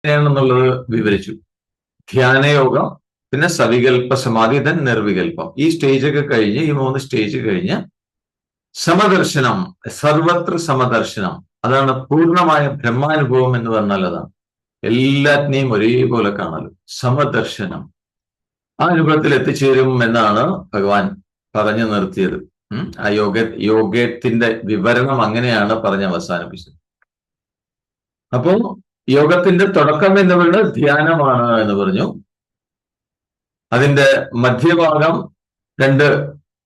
എന്നുള്ളത് വിവരിച്ചു. ധ്യാനയോഗം, പിന്നെ സവികൽപ്പ സമാധി, ദെൻ നിർവികൽപ്പം. ഈ സ്റ്റേജൊക്കെ കഴിഞ്ഞ്, ഈ 3 സ്റ്റേജ് കഴിഞ്ഞ് സമദർശനം, സർവത്ര സമദർശനം, അതാണ് പൂർണ്ണമായ ബ്രഹ്മാനുഭവം എന്ന് പറഞ്ഞാൽ അതാണ്. എല്ലാറ്റിനെയും ഒരേപോലെ കാണലും, സമദർശനം. ആ അനുഭവത്തിൽ എത്തിച്ചേരും എന്നാണ് ഭഗവാൻ പറഞ്ഞു നിർത്തിയത്. ആ യോഗത്തിന്റെ വിവരണം അങ്ങനെയാണ് പറഞ്ഞ് അവസാനിപ്പിച്ചത്. അപ്പോ യോഗത്തിന്റെ തുടക്കം എന്ന് പറയുന്നത് ധ്യാനമാണ് എന്ന് പറഞ്ഞു. അതിന്റെ മധ്യഭാഗം 2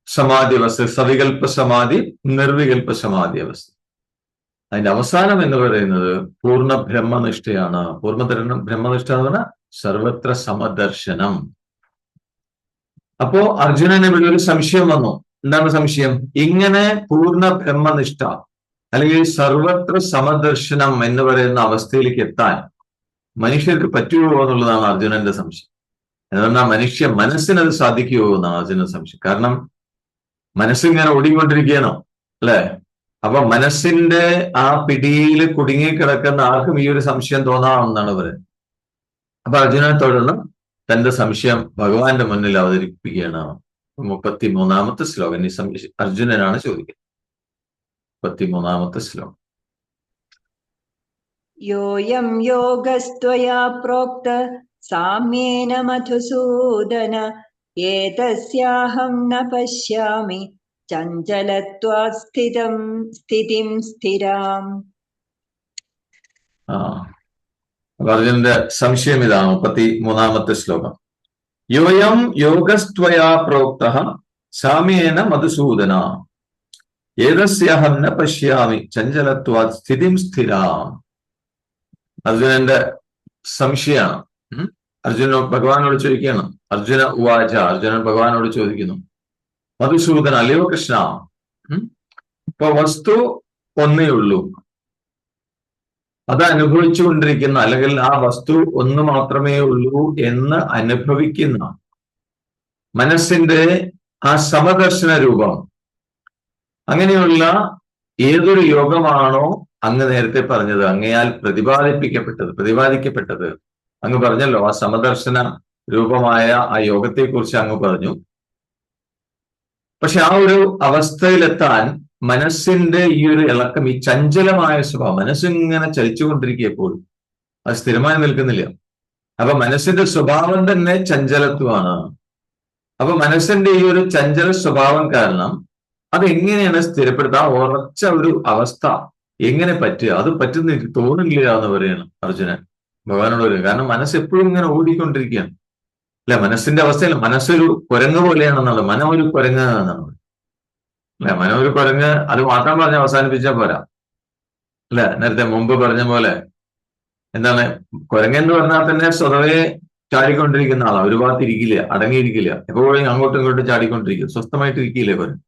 സമാധി അവസ്ഥ, സവികൽപ്പ സമാധി, നിർവികൽപ്പ സമാധി അവസ്ഥ. അതിന്റെ അവസാനം എന്ന് പറയുന്നത് പൂർണ്ണ ബ്രഹ്മനിഷ്ഠയാണ്. പൂർണ്ണ ബ്രഹ്മനിഷ്ഠ എന്ന് പറഞ്ഞാൽ സർവത്ര സമദർശനം. അപ്പോ അർജുനന് ഇവിടെ ഒരു സംശയം വന്നു. എന്താണ് സംശയം? ഇങ്ങനെ പൂർണ്ണ ബ്രഹ്മനിഷ്ഠ അല്ലെങ്കിൽ സർവത്ര സമദർശനം എന്ന് പറയുന്ന അവസ്ഥയിലേക്ക് എത്താൻ മനുഷ്യർക്ക് പറ്റുമോ എന്നുള്ളതാണ് അർജുനന്റെ സംശയം. എന്നാൽ മനസ്സിനത് സാധിക്കുമോ എന്നാണ് അർജുനന്റെ സംശയം. കാരണം മനസ്സിങ്ങനെ ഓടിക്കൊണ്ടിരിക്കുകയാണോ, അല്ലെ? അപ്പൊ മനസ്സിന്റെ ആ പിടിയിൽ കുടുങ്ങിക്കിടക്കുന്ന ആർക്കും ഈ ഒരു സംശയം തോന്നാമെന്നാണ് പറയുന്നത്. അപ്പൊ അർജുനനെ തുടർന്ന് തന്റെ സംശയം ഭഗവാന്റെ മുന്നിൽ അവതരിപ്പിക്കുകയാണ്. 33-ാമത്തെ ശ്ലോകം അർജുനനാണ് ചോദിക്കുന്നത്. 33-ാമത്തെ ശ്ലോകം. യോയം യോഗസ്ത്വയാ പ്രോക്ത സാമ്യേന മധുസൂദന ഏതസ്യാഹം ന പശ്യാമി ചഞ്ചലത്വാത് സ്ഥിതിം സ്ഥിരാം. അർജുനന്റെ സംശയം ഇതാണ്. 33-ാമത്തെ ശ്ലോകം. യോയം യോഗസ്ത്വയാ പ്രോക്ത സാമ്യേന മധുസൂദന ഏതസ്യാഹം ന പശ്യാമി ചഞ്ചലത്വാത് സ്ഥിതിം സ്ഥിരാം. അർജുനന്റെ സംശയമാണ്. അർജുന ഭഗവാനോട് ചോദിക്കുകയാണ്. അർജുന ഉവാച, അർജുനൻ ഭഗവാനോട് ചോദിക്കുന്നു, മധുസൂദന, അല്ലയോ കൃഷ്ണ, ഇപ്പൊ വസ്തു ഒന്നേ ഉള്ളൂ, അത് അനുഭവിച്ചുകൊണ്ടിരിക്കുന്ന, അല്ലെങ്കിൽ ആ വസ്തു ഒന്ന് മാത്രമേ ഉള്ളൂ എന്ന് അനുഭവിക്കുന്ന മനസ്സിന്റെ ആ സമദർശന രൂപം, അങ്ങനെയുള്ള ഏതൊരു യോഗമാണോ അങ്ങ് നേരത്തെ പറഞ്ഞത്, അങ്ങയാൽ പ്രതിപാദിക്കപ്പെട്ടത്, അങ്ങ് പറഞ്ഞല്ലോ, ആ സമദർശന രൂപമായ ആ യോഗത്തെക്കുറിച്ച് അങ്ങ് പറഞ്ഞു. പക്ഷെ ആ ഒരു അവസ്ഥയിലെത്താൻ മനസ്സിന്റെ ഈ ഒരു ഇളക്കം, ഈ ചഞ്ചലമായ സ്വഭാവം, മനസ്സിങ്ങനെ ചലിച്ചുകൊണ്ടിരിക്കുമ്പോൾ അത് സ്ഥിരമായി നിൽക്കുന്നില്ല. അപ്പൊ മനസ്സിന്റെ സ്വഭാവം തന്നെ ചഞ്ചലത്വമാണ്. അപ്പൊ മനസ്സിന്റെ ഈ ഒരു ചഞ്ചല സ്വഭാവം കാരണം അതെങ്ങനെയാണ് സ്ഥിരപ്പെടുത്തുക? ആ ഉറച്ച ഒരു അവസ്ഥ എങ്ങനെ പറ്റുക? അത് പറ്റുന്ന എനിക്ക് തോന്നുന്നില്ല എന്ന് പറയണം അർജുനൻ ഭഗവാനോട് പറയുക. കാരണം മനസ്സ് എപ്പോഴും ഇങ്ങനെ ഓടിക്കൊണ്ടിരിക്കുകയാണ്, അല്ലെ? മനസ്സിന്റെ അവസ്ഥയിൽ മനസ്സൊരു കുരങ്ങ് പോലെയാണെന്നുള്ളത്. മനം ഒരു കുരങ്ങ് എന്നാണ്, അല്ലെ? മനം ഒരു കുരങ്ങ്. അത് മാത്രം പറഞ്ഞ് അവസാനിപ്പിച്ചാൽ പോരാ, അല്ലെ? നേരത്തെ മുമ്പ് പറഞ്ഞ പോലെ എന്താണ്, കുരങ്ങെന്ന് പറഞ്ഞാൽ തന്നെ സ്വതവേ ചാടിക്കൊണ്ടിരിക്കുന്ന ആളാണ്. ഒരു ഭാഗത്ത് ഇരിക്കില്ല, അടങ്ങിയിരിക്കില്ല, എപ്പോഴും അങ്ങോട്ടും ഇങ്ങോട്ടും ചാടിക്കൊണ്ടിരിക്കും, സ്വസ്ഥമായിട്ട് ഇരിക്കില്ലേ കുരങ്ങ്.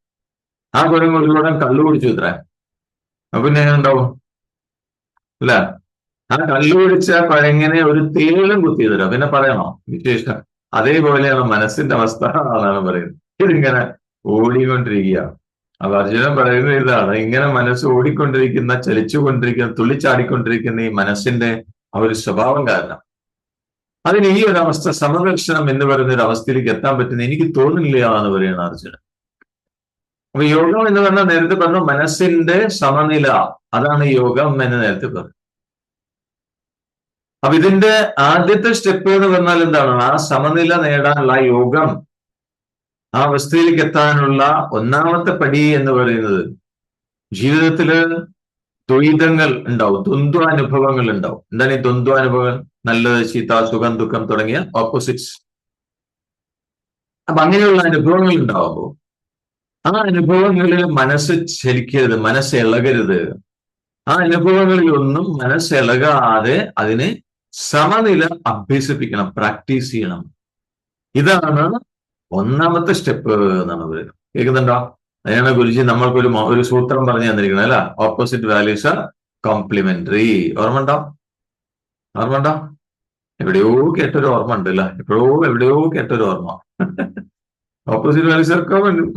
ആ കുരങ്ങ് ഒരു കൂടെ കള്ളു കുടിച്ചു ഇത്ര, അപ്പൊ പിന്നെ എങ്ങനെ ഉണ്ടാവും, അല്ല? ആ കള്ളു കുടിച്ച കുരങ്ങനെ ഒരു തേളും കുത്തി തരാം, പിന്നെ പറയണോ വിശേഷം? അതേപോലെയാണ് മനസ്സിന്റെ അവസ്ഥ എന്നാണ് പറയുന്നത്. ഇതിങ്ങനെ ഓടിക്കൊണ്ടിരിക്കുക. അപ്പൊ അർജുനൻ പറയുന്നത് ഇതാണ്, ഇങ്ങനെ മനസ്സ് ഓടിക്കൊണ്ടിരിക്കുന്ന, ചലിച്ചുകൊണ്ടിരിക്കുന്ന, തുള്ളിച്ചാടിക്കൊണ്ടിരിക്കുന്ന ഈ മനസ്സിന്റെ ആ ഒരു സ്വഭാവം കാരണം അതിന് ഈ ഒരു അവസ്ഥ, സമദർശനം എന്ന് പറയുന്ന ഒരു അവസ്ഥയിലേക്ക് എത്താൻ പറ്റുന്ന എനിക്ക് തോന്നുന്നില്ല എന്ന് പറയുന്ന അർജുനൻ. അപ്പൊ യോഗം എന്ന് പറഞ്ഞാൽ നേരത്തെ പറഞ്ഞു മനസ്സിന്റെ സമനില, അതാണ് യോഗം എന്ന് നേരത്തെ പറഞ്ഞു. അപ്പൊ ഇതിന്റെ ആദ്യത്തെ സ്റ്റെപ്പ് എന്ന് പറഞ്ഞാൽ എന്താണ്? ആ സമനില നേടാനുള്ള ആ യോഗം, ആ അവസ്ഥയിലേക്ക് എത്താനുള്ള ഒന്നാമത്തെ പടി എന്ന് പറയുന്നത്, ജീവിതത്തില് ദ്വൈതങ്ങൾ ഉണ്ടാവും, ദ്വന്ദ്വാനുഭവങ്ങൾ ഉണ്ടാവും. എന്താണ് ഈ ദ്വന്ദ്വാനുഭവങ്ങൾ? നല്ലത്, ചീത്ത, സുഖം, ദുഃഖം തുടങ്ങിയ ഓപ്പോസിറ്റ്സ്. അപ്പൊ അങ്ങനെയുള്ള അനുഭവങ്ങൾ ഉണ്ടാവുമ്പോൾ ആ അനുഭവങ്ങളിൽ മനസ്സ് ചലിക്കരുത്, മനസ്സ് ഇളകരുത്. ആ അനുഭവങ്ങളിലൊന്നും മനസ്സ് ഇളകാതെ അതിനെ സമനില അഭ്യസിപ്പിക്കണം, പ്രാക്ടീസ് ചെയ്യണം. ഇതാണ് ഒന്നാമത്തെ സ്റ്റെപ്പ് എന്നാണ് പറയുന്നത്. കേൾക്കുന്നുണ്ടോ? അതിനാണ് ഗുരുജി നമ്മൾക്കൊരു ഒരു സൂത്രം പറഞ്ഞു തന്നിരിക്കുന്നത്, അല്ല? Opposite values are complementary. ഓർമ്മ ഉണ്ടോ? എവിടെയോ കേട്ടൊരു ഓർമ്മ ഉണ്ട്, അല്ല? എവിടെയോ കേട്ടൊരു ഓർമ്മ. Opposite values are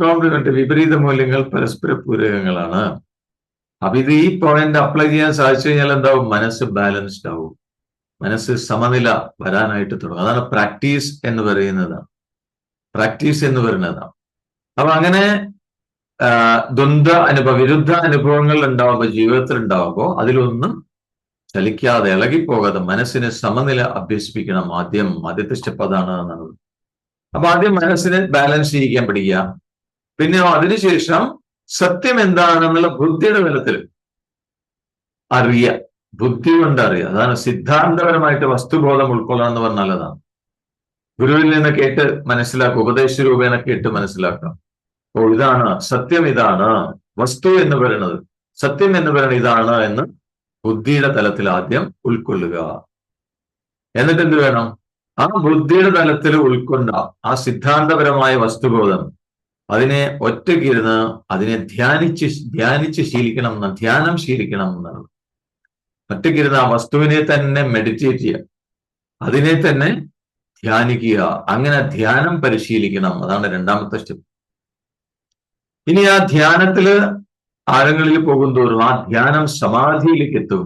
complementary. വിപരീത മൂല്യങ്ങൾ പരസ്പര പൂരകങ്ങളാണ്. അപ്പൊ ഇത് ഈ പോയിന്റ് അപ്ലൈ ചെയ്യാൻ സാധിച്ചു കഴിഞ്ഞാൽ എന്താവും? മനസ്സ് ബാലൻസ്ഡ് ആവും. മനസ്സ് സമനില വരാനായിട്ട് തുടങ്ങും. അതാണ് പ്രാക്ടീസ് എന്ന് പറയുന്നത്. പ്രാക്ടീസ് എന്ന് പറയുന്നതാണ്. അപ്പൊ അങ്ങനെ വിരുദ്ധ അനുഭവങ്ങൾ ഉണ്ടാവുമ്പോൾ, ജീവിതത്തിൽ ഉണ്ടാവുമ്പോൾ അതിലൊന്നും ചലിക്കാതെ ഇളകിപ്പോകാതെ മനസ്സിന് സമനില അഭ്യസിപ്പിക്കണം. ആദ്യത്തെ സ്റ്റെപ്പ് അതാണ് എന്നാണ്. അപ്പൊ ആദ്യം മനസ്സിനെ ബാലൻസ് ചെയ്യിക്കാൻ പഠിക്കുക. പിന്നെ അതിനുശേഷം സത്യം എന്താണെന്നുള്ള ബുദ്ധിയുടെ തലത്തിൽ അറിയുക, ബുദ്ധി കൊണ്ട് അറിയുക. അതാണ് സിദ്ധാന്തപരമായിട്ട് വസ്തുബോധം ഉൾക്കൊള്ളുക എന്ന് പറഞ്ഞാൽ അതാണ്. ഗുരുവിൽ നിന്ന് കേട്ട് മനസ്സിലാക്കുക, ഉപദേശ രൂപേണ കേട്ട് മനസ്സിലാക്കാം. ഓ, ഇതാണ് സത്യം, ഇതാണ് വസ്തു എന്ന് പറയുന്നത്, സത്യം എന്ന് പറയുന്നത് ഇതാണ് എന്ന് ബുദ്ധിയുടെ തലത്തിൽ ആദ്യം ഉൾക്കൊള്ളുക. എന്നിട്ട് എന്ത് വേണം? ആ ബുദ്ധിയുടെ തലത്തിൽ ഉൾക്കൊണ്ട ആ സിദ്ധാന്തപരമായ വസ്തുബോധം, അതിനെ ഒറ്റയ്ക്കിരുന്ന് അതിനെ ധ്യാനിച്ച് ശീലിക്കണം എന്നാണ്, ധ്യാനം ശീലിക്കണം എന്നാണ്. ഒറ്റയ്ക്കിരുന്ന് ആ വസ്തുവിനെ തന്നെ മെഡിറ്റേറ്റ് ചെയ്യുക, അതിനെ തന്നെ ധ്യാനിക്കുക. അങ്ങനെ ധ്യാനം പരിശീലിക്കണം. അതാണ് രണ്ടാമത്തെ സ്റ്റെപ്പ്. ഇനി ആ ധ്യാനത്തില് ആഴങ്ങളിൽ പോകുന്തോറും ആ ധ്യാനം സമാധിയിലേക്ക് എത്തും.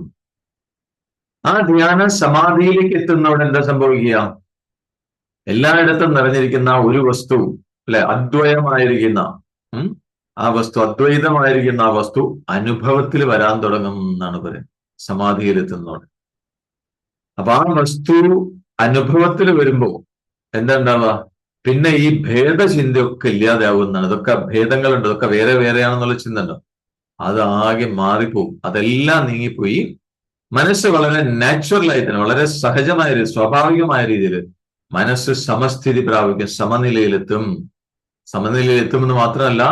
ആ ധ്യാനം സമാധിയിലേക്ക് എത്തുന്നവിടെ എന്താ സംഭവിക്കുക? എല്ലായിടത്തും നിറഞ്ഞിരിക്കുന്ന ഒരു വസ്തു, അല്ലെ, അദ്വൈതമായിരിക്കുന്ന ആ വസ്തു, അദ്വൈതമായിരിക്കുന്ന ആ വസ്തു അനുഭവത്തിൽ വരാൻ തുടങ്ങും എന്നാണ് പറയുന്നത്, സമാധിയിലെത്തുന്നതോടെ. അപ്പൊ ആ വസ്തു അനുഭവത്തിൽ വരുമ്പോ എന്താ ഉണ്ടാവുക? പിന്നെ ഈ ഭേദചിന്തയൊക്കെ ഇല്ലാതെയാവുന്നതാണ്. ഇതൊക്കെ ഭേദങ്ങളുണ്ട്, ഇതൊക്കെ വേറെ വേറെയാണെന്നുള്ള ചിന്ത ഉണ്ടോ, അത് ആകെ മാറിപ്പോവും. അതെല്ലാം നീങ്ങിപ്പോയി മനസ്സ് വളരെ നാച്ചുറലായി തന്നെ, വളരെ സഹജമായ സ്വാഭാവികമായ രീതിയിൽ മനസ്സ് സമസ്ഥിതി പ്രാപിക്കും, സമനിലയിലെത്തുമെന്ന് മാത്രമല്ല,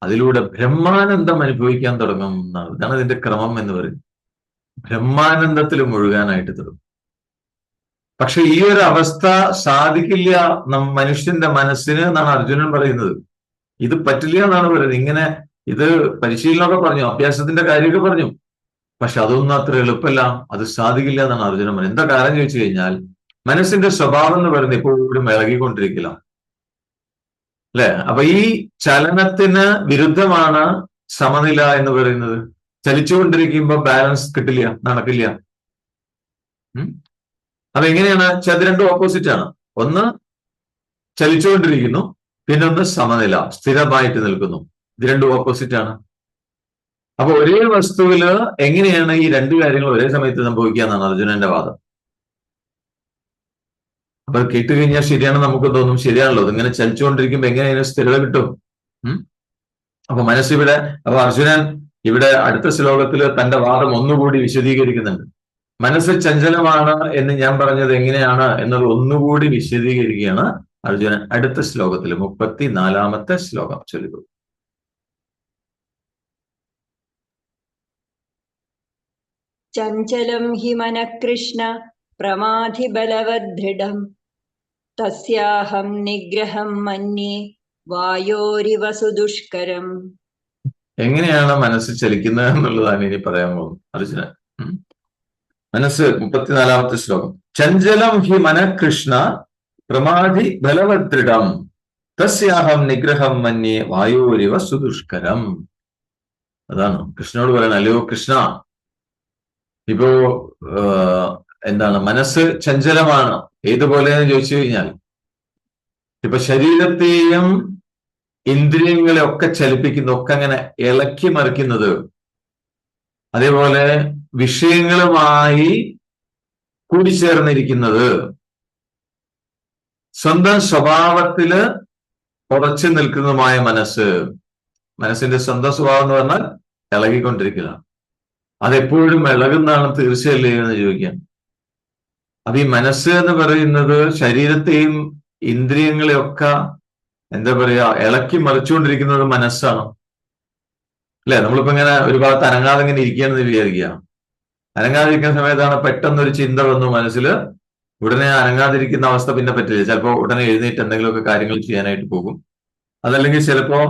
അതിലൂടെ ബ്രഹ്മാനന്ദം അനുഭവിക്കാൻ തുടങ്ങും എന്നാണ്. ഇതാണ് ഇതിന്റെ ക്രമം എന്ന് പറയുന്നത്. ബ്രഹ്മാനന്ദത്തിൽ മുഴുകാനായിട്ട് തുടങ്ങും. പക്ഷെ ഈ ഒരു അവസ്ഥ സാധിക്കില്ല മനുഷ്യന്റെ മനസ്സിന് എന്നാണ് അർജുനൻ പറയുന്നത്. ഇത് പറ്റില്ല എന്നാണ് പറയുന്നത്. ഇങ്ങനെ ഇത് പരിശീലനമൊക്കെ പറഞ്ഞു, അഭ്യാസത്തിന്റെ കാര്യമൊക്കെ പറഞ്ഞു, പക്ഷെ അതൊന്നും അത്ര എളുപ്പമല്ല, അത് സാധിക്കില്ല എന്നാണ് അർജുനൻ പറയുന്നത്. എന്താ കാരണം ചോദിച്ചു കഴിഞ്ഞാൽ, മനസ്സിന്റെ സ്വഭാവം എന്ന് പറയുന്നത് എപ്പോഴും ഇളകിക്കൊണ്ടിരിക്കില്ല, അല്ലെ? അപ്പൊ ഈ ചലനത്തിന് വിരുദ്ധമാണ് സമനില എന്ന് പറയുന്നത്. ചലിച്ചുകൊണ്ടിരിക്കുമ്പോൾ ബാലൻസ് കിട്ടില്ല, നടക്കില്ല. അതെങ്ങനെയാണ്? അത് രണ്ടും ഓപ്പോസിറ്റ് ആണ്. ഒന്ന് ചലിച്ചുകൊണ്ടിരിക്കുന്നു, പിന്നെ ഒന്ന് സമനില, സ്ഥിരമായിട്ട് നിൽക്കുന്നു. ഇത് രണ്ടും ഓപ്പോസിറ്റ് ആണ്. അപ്പൊ ഒരേ വസ്തുവില് എങ്ങനെയാണ് ഈ രണ്ടു കാര്യങ്ങൾ ഒരേ സമയത്ത് സംഭവിക്കുക എന്നാണ് അർജുനന്റെ വാദം. അപ്പൊ കേട്ട് കഴിഞ്ഞാൽ ശരിയാണെന്ന് നമുക്ക് തോന്നും, ശരിയാണല്ലോ, ഇതിങ്ങനെ ചലിച്ചുകൊണ്ടിരിക്കുമ്പോ എങ്ങനെ അതിന് സ്ഥിരത കിട്ടും? അപ്പൊ മനസ്സിവിടെ, അപ്പൊ അർജുനൻ ഇവിടെ അടുത്ത ശ്ലോകത്തിൽ തന്റെ വാദം ഒന്നുകൂടി വിശദീകരിക്കുന്നുണ്ട്. മനസ്സ് ചഞ്ചലമാണ് എന്ന് ഞാൻ പറഞ്ഞത് എങ്ങനെയാണ് എന്നത് ഒന്നുകൂടി വിശദീകരിക്കുകയാണ് അർജുനൻ അടുത്ത ശ്ലോകത്തിൽ. 34-ാമത്തെ ശ്ലോകം ചൊല്ലുക. ചഞ്ചലം ഹി മനഃ കൃഷ്ണ പ്രമാധി ബലവദൃഢം തസ്യാഹം നിഗ്രഹം മന്യേ വായോരിവ സുദുഷ്കരം. എങ്ങനെയാണ് മനസ്സ് ചലിക്കുന്നത് എന്നുള്ളതാണ് ഇനി പറയാൻ പോകുന്നത് അർജുനൻ. മനസ്സ് 34-ാമത്തെ ശ്ലോകം. ചഞ്ചലം ഹി മനഃ കൃഷ്ണ പ്രമാധി ബലവദൃഢം തസ്യാഹം നിഗ്രഹം മന്യേ വായോരിവ സുദുഷ്കരം. അതാണ് കൃഷ്ണനോട് പറയുന്നത്. അല്ലയോ കൃഷ്ണ, ഇപ്പോ എന്താണ് മനസ്സ് ചഞ്ചലമാണ്. ഏതുപോലെയെന്ന് ചോദിച്ചു കഴിഞ്ഞാൽ, ഇപ്പൊ ശരീരത്തെയും ഇന്ദ്രിയങ്ങളെ ഒക്കെ ചലിപ്പിക്കുന്ന, ഒക്കെ അങ്ങനെ ഇളക്കി മറിക്കുന്നത്, അതേപോലെ വിഷയങ്ങളുമായി കൂടിച്ചേർന്നിരിക്കുന്നത്, സ്വന്തം സ്വഭാവത്തില് ഉറച്ചു നിൽക്കുന്നതുമായ മനസ്സിന്റെ സ്വന്തം സ്വഭാവം എന്ന് പറഞ്ഞാൽ ഇളകിക്കൊണ്ടിരിക്കുക. അതെപ്പോഴും ഇളകുന്നതാണ് തീർച്ചയല്ലേ എന്ന് ചോദിക്കാം. അപ്പൊ ഈ മനസ്സ് എന്ന് പറയുന്നത് ശരീരത്തെയും ഇന്ദ്രിയങ്ങളെയൊക്കെ എന്താ പറയാ ഇളക്കി മറിച്ചുകൊണ്ടിരിക്കുന്നത് മനസ്സാണ്, അല്ലെ? നമ്മളിപ്പോ ഇങ്ങനെ ഒരു ഭാഗത്ത് അനങ്ങാതെ ഇങ്ങനെ ഇരിക്കുകയാണെന്ന് വിചാരിക്കുക. അനങ്ങാതിരിക്കുന്ന സമയത്താണ് പെട്ടെന്നൊരു ചിന്ത വന്നു മനസ്സിൽ. ഉടനെ അനങ്ങാതിരിക്കുന്ന അവസ്ഥ പിന്നെ പറ്റില്ല. ചിലപ്പോൾ ഉടനെ എഴുന്നേറ്റ് എന്തെങ്കിലുമൊക്കെ കാര്യങ്ങൾ ചെയ്യാനായിട്ട് പോകും. അതല്ലെങ്കിൽ ചിലപ്പോ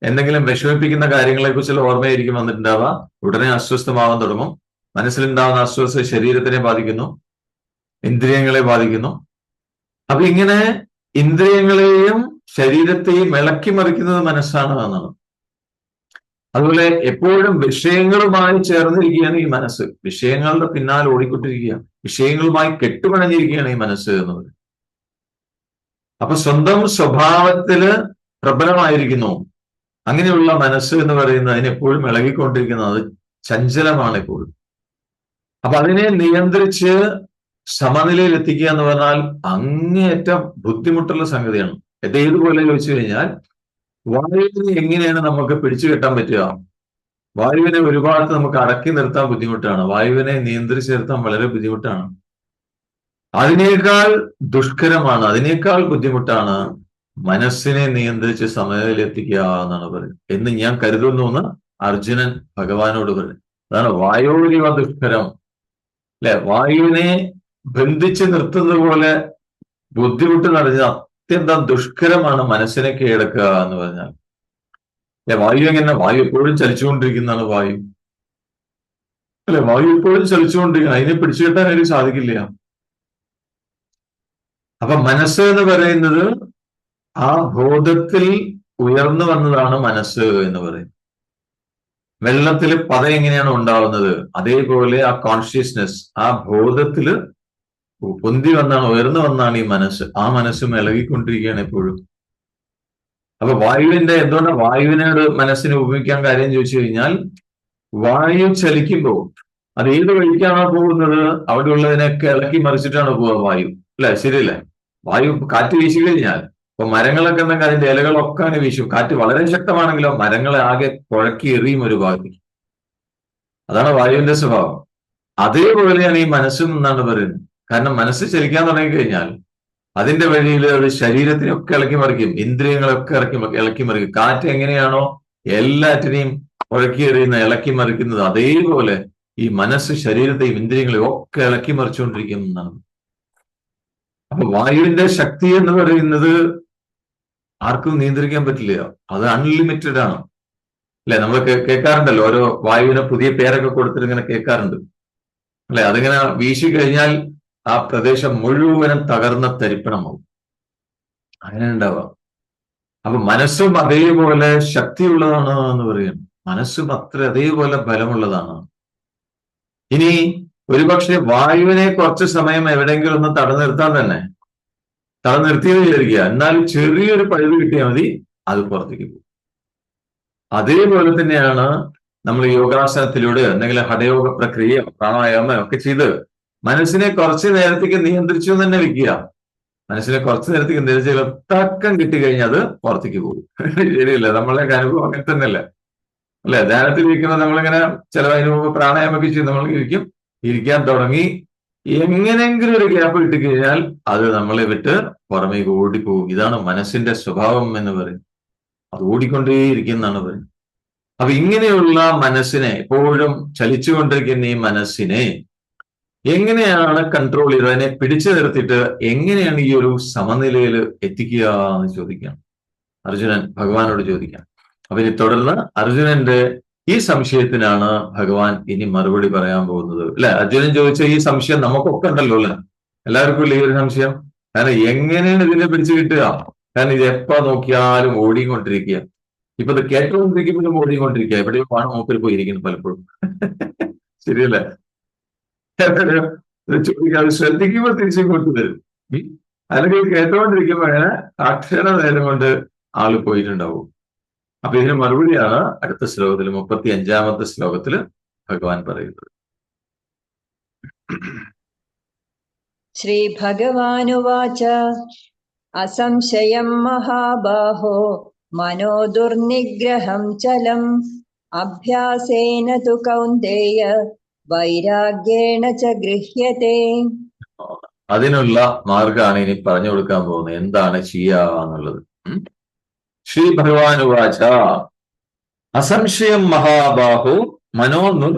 എന്തെങ്കിലും വിഷമിപ്പിക്കുന്ന കാര്യങ്ങളെ കുറിച്ചുള്ള ഓർമ്മയായിരിക്കും വന്നിട്ടുണ്ടാവുക. ഉടനെ അസ്വസ്ഥമാവാൻ തുടങ്ങും. മനസ്സിലുണ്ടാവുന്ന അസ്വസ്ഥ ശരീരത്തിനെ ബാധിക്കുന്നു, ഇന്ദ്രിയങ്ങളെ ബാധിക്കുന്നു. അപ്പൊ ഇങ്ങനെ ഇന്ദ്രിയങ്ങളെയും ശരീരത്തെയും ഇളക്കി മറിക്കുന്നത് മനസ്സാണ് എന്നാണ്. അതുപോലെ എപ്പോഴും വിഷയങ്ങളുമായി ചേർന്നിരിക്കുകയാണ് ഈ മനസ്സ്. വിഷയങ്ങളുടെ പിന്നാലെ ഓടിക്കൊണ്ടിരിക്കുക. വിഷയങ്ങളുമായി കെട്ടുപിണഞ്ഞിരിക്കുകയാണ് ഈ മനസ്സ് എന്ന് പറയുന്നത്. അപ്പൊ സ്വന്തം സ്വഭാവത്തില് പ്രബലമായിരിക്കുന്നു. അങ്ങനെയുള്ള മനസ്സ് എന്ന് പറയുന്നത് അതിനെപ്പോഴും ഇളകിക്കൊണ്ടിരിക്കുന്നത്, അത് ചഞ്ചലമാണ് എപ്പോഴും. അപ്പൊ അതിനെ നിയന്ത്രിച്ച് സമനിലയിൽ എത്തിക്കുക എന്ന് പറഞ്ഞാൽ അങ്ങേയറ്റം ബുദ്ധിമുട്ടുള്ള സംഗതിയാണ്. ഏതുപോലെ ചോദിച്ചു കഴിഞ്ഞാൽ, വായുവിനെ എങ്ങനെയാണ് നമുക്ക് പിടിച്ചു കെട്ടാൻ പറ്റുക? വായുവിനെ ഒരുപാട് നമുക്ക് അടക്കി നിർത്താൻ ബുദ്ധിമുട്ടാണ്. വായുവിനെ നിയന്ത്രിച്ച് നിർത്താൻ വളരെ ബുദ്ധിമുട്ടാണ്. അതിനേക്കാൾ ദുഷ്കരമാണ്, അതിനേക്കാൾ ബുദ്ധിമുട്ടാണ് മനസ്സിനെ നിയന്ത്രിച്ച് സമനിലയിലെത്തിക്കുക എന്നാണ് പറയുന്നത് എന്ന് ഞാൻ കരുതുന്നു എന്ന് അർജുനൻ ഭഗവാനോട് പറഞ്ഞു. അതാണ് വായോരിവ ദുഷ്കരം. അല്ലെ, വായുവിനെ ബന്ധിച്ച് നിർത്തുന്നത് പോലെ ബുദ്ധിമുട്ട് നിറഞ്ഞ അത്യന്തം ദുഷ്കരമാണ് മനസ്സിനെ കീഴടക്കുക എന്ന് പറഞ്ഞാൽ. അല്ലെ, വായു എങ്ങനെ? വായു എപ്പോഴും ചലിച്ചുകൊണ്ടിരിക്കുന്നതാണ് വായു. അല്ലെ, വായു എപ്പോഴും ചലിച്ചുകൊണ്ടിരിക്കണം, അതിനെ പിടിച്ചു കെട്ടാനായിട്ട് സാധിക്കില്ല. അപ്പൊ മനസ്സ് എന്ന് പറയുന്നത് ആ ബോധത്തിൽ ഉയർന്നു വന്നതാണ് മനസ്സ് എന്ന് പറയുന്നത്. വെള്ളത്തിൽ പത എങ്ങനെയാണ് ഉണ്ടാവുന്നത്, അതേപോലെ ആ കോൺഷ്യസ്നെസ്, ആ ബോധത്തില് പൊന്തി വന്നാണ്, ഉയർന്നു വന്നാണ് ഈ മനസ്സ്. ആ മനസ്സും ഇളകിക്കൊണ്ടിരിക്കുകയാണ് എപ്പോഴും. അപ്പൊ വായുവിന്റെ എന്തുകൊണ്ടാണ് വായുവിനോട് മനസ്സിനെ ഉപയോഗിക്കാൻ കാര്യം ചോദിച്ചു കഴിഞ്ഞാൽ, വായു ചലിക്കുമ്പോൾ അത് ഏത് വഴിക്കാണോ പോകുന്നത് അവിടെയുള്ളതിനൊക്കെ ഇളക്കി മറിച്ചിട്ടാണ് പോവുക വായു. അല്ലെ, ശരിയല്ലേ? വായു കാറ്റ് വീശി കഴിഞ്ഞാൽ, ഇപ്പൊ മരങ്ങളൊക്കെ ഉണ്ടെങ്കിൽ അതിന്റെ ഇലകളൊക്കെ അങ്ങനെ വീശും. കാറ്റ് വളരെ ശക്തമാണെങ്കിലോ മരങ്ങളെ ആകെ കുഴക്കി എറിയും ഒരു ഭാഗത്ത്. അതാണ് വായുവിന്റെ സ്വഭാവം. അതേപോലെയാണ് ഈ മനസ്സും എന്നാണ് പറയുന്നത്. കാരണം മനസ്സ് ചലിക്കാൻ തുടങ്ങിക്കഴിഞ്ഞാൽ അതിന്റെ വഴിയിൽ അത് ശരീരത്തിനൊക്കെ ഇളക്കി മറിക്കും, ഇന്ദ്രിയങ്ങളൊക്കെ ഇളക്കി മറിക്കും. കാറ്റ് എങ്ങനെയാണോ എല്ലാറ്റിനെയും കുഴക്കി എറിയുന്ന, ഇളക്കി മറിക്കുന്നത്, അതേപോലെ ഈ മനസ്സ് ശരീരത്തെയും ഇന്ദ്രിയങ്ങളെയും ഒക്കെ ഇളക്കി മറിച്ചുകൊണ്ടിരിക്കും എന്നാണ്. അപ്പൊ വായുവിന്റെ ശക്തി എന്ന് പറയുന്നത് ആർക്കും നിയന്ത്രിക്കാൻ പറ്റില്ല, അത് അൺലിമിറ്റഡ് ആണ്. അല്ലെ, നമ്മൾ കേൾക്കാറുണ്ടല്ലോ, ഓരോ വായുവിന് പുതിയ പേരൊക്കെ കൊടുത്തിട്ട് ഇങ്ങനെ കേൾക്കാറുണ്ട്. അല്ലെ, അതിങ്ങനെ വീശി കഴിഞ്ഞാൽ ആ പ്രദേശം മുഴുവനും തകർന്ന തരിപ്പണമാവും. അങ്ങനെ ഉണ്ടാവാം. അപ്പൊ മനസ്സും അതേപോലെ ശക്തിയുള്ളതാണ് എന്ന് പറയുന്നു. മനസ്സും അതേപോലെ ബലമുള്ളതാണ്. ഇനി ഒരുപക്ഷെ വായുവിനെ കുറച്ച് സമയം എവിടെയെങ്കിലും ഒന്ന് തടഞ്ഞു നിർത്താൻ തന്നെ, തടഞ്ഞു നിർത്തിയെന്ന് വിചാരിക്കുക, എന്നാലും ചെറിയൊരു പഴുത് കിട്ടിയാൽ മതി, അത് പുറത്തേക്ക് പോകും. അതേപോലെ തന്നെയാണ് നമ്മൾ യോഗാസനത്തിലൂടെ എന്തെങ്കിലും ഹഠയോഗ പ്രക്രിയ, പ്രാണായാമം ഒക്കെ ചെയ്ത് മനസ്സിനെ കുറച്ച് നേരത്തേക്ക് നിയന്ത്രിച്ചു എന്ന് തന്നെ വെക്കുക. മനസ്സിനെ കുറച്ച് നേരത്തേക്ക് നിയന്ത്രിച്ച തക്കം കിട്ടിക്കഴിഞ്ഞാൽ അത് പുറത്തേക്ക് പോകും. ശരിയല്ല? നമ്മളെ അനുഭവം അങ്ങനെ തന്നെയല്ലേ? അല്ലെ, ധ്യാനത്തിൽ ഇരിക്കുമ്പോൾ നമ്മളിങ്ങനെ ചില അനുഭവം പ്രാണായാമൊക്കെ ചെയ്ത് നമ്മൾ ഇരിക്കാൻ തുടങ്ങി, എങ്ങനെയെങ്കിലും ഒരു ഗ്യാപ്പ് കിട്ടിക്കഴിഞ്ഞാൽ അത് നമ്മളെ വിട്ട് പുറമേക്ക് ഓടിപ്പോകും. ഇതാണ് മനസ്സിന്റെ സ്വഭാവം എന്ന് പറയും. അത് ഓടിക്കൊണ്ടേയിരിക്കുന്നതാണ് പറയുന്നത്. അപ്പൊ ഇങ്ങനെയുള്ള മനസ്സിനെ, എപ്പോഴും ചലിച്ചുകൊണ്ടിരിക്കുന്ന ഈ മനസ്സിനെ എങ്ങനെയാണ് കൺട്രോൾ ചെയ്ത് അതിനെ പിടിച്ചു നിർത്തിയിട്ട് എങ്ങനെയാണ് ഈ ഒരു സമനിലയിൽ എത്തിക്കുക എന്ന് ചോദിക്കാം അർജുനൻ ഭഗവാനോട് ചോദിക്കാം. അപ്പൊ ഇനി തുടർന്ന് അർജുനന്റെ ഈ സംശയത്തിനാണ് ഭഗവാൻ ഇനി മറുപടി പറയാൻ പോകുന്നത്. അല്ലെ, അർജുനൻ ചോദിച്ച ഈ സംശയം നമുക്കൊക്കെ ഉണ്ടല്ലോ അല്ലെ, എല്ലാവർക്കും ഇല്ല ഈ ഒരു സംശയം. കാരണം എങ്ങനെയാണ് ഇതിനെ പിടിച്ചു കിട്ടുക? കാരണം ഇത് എപ്പോ നോക്കിയാലും ഓടിക്കൊണ്ടിരിക്കുക. ഇപ്പൊ ഇത് കേട്ടുകൊണ്ടിരിക്കുമ്പോഴും ഓടിക്കൊണ്ടിരിക്കുക. എവിടെയോ ആണ് മൂപ്പര് പോയിരിക്കുന്നത് പലപ്പോഴും. ശരിയല്ലേ? ചോദിക്കാതെ ശ്രദ്ധിക്കുമ്പോൾ തിരിച്ചിങ്ങോട്ട് വരും. അല്ലെങ്കിൽ കേട്ടുകൊണ്ടിരിക്കുമ്പോഴാണ് അക്ഷര നേരം കൊണ്ട് ആള് പോയിട്ടുണ്ടാവും. അപ്പൊ ഇതിന് മറുപടിയാണ് അടുത്ത ശ്ലോകത്തിൽ, 35-ാമത്തെ ശ്ലോകത്തിൽ ഭഗവാൻ പറയുന്നത്. ശ്രീ ഭഗവാനുവാച അസംശയം മഹാബാഹോ മനോ ദുർനിഗ്രഹം ചലം അഭ്യാസേന തു കൗന്ദേയ വൈരാഗ്യേണ ച ഗൃഹ്യത്തെ. അതിനുള്ള മാർഗമാണ് ഇനി പറഞ്ഞു കൊടുക്കാൻ പോകുന്നത്, എന്താണ് ചെയ്യുക എന്നുള്ളത്. ശ്രീ ഭഗവാനുവാച അസംശയം മഹാബാഹു മനോ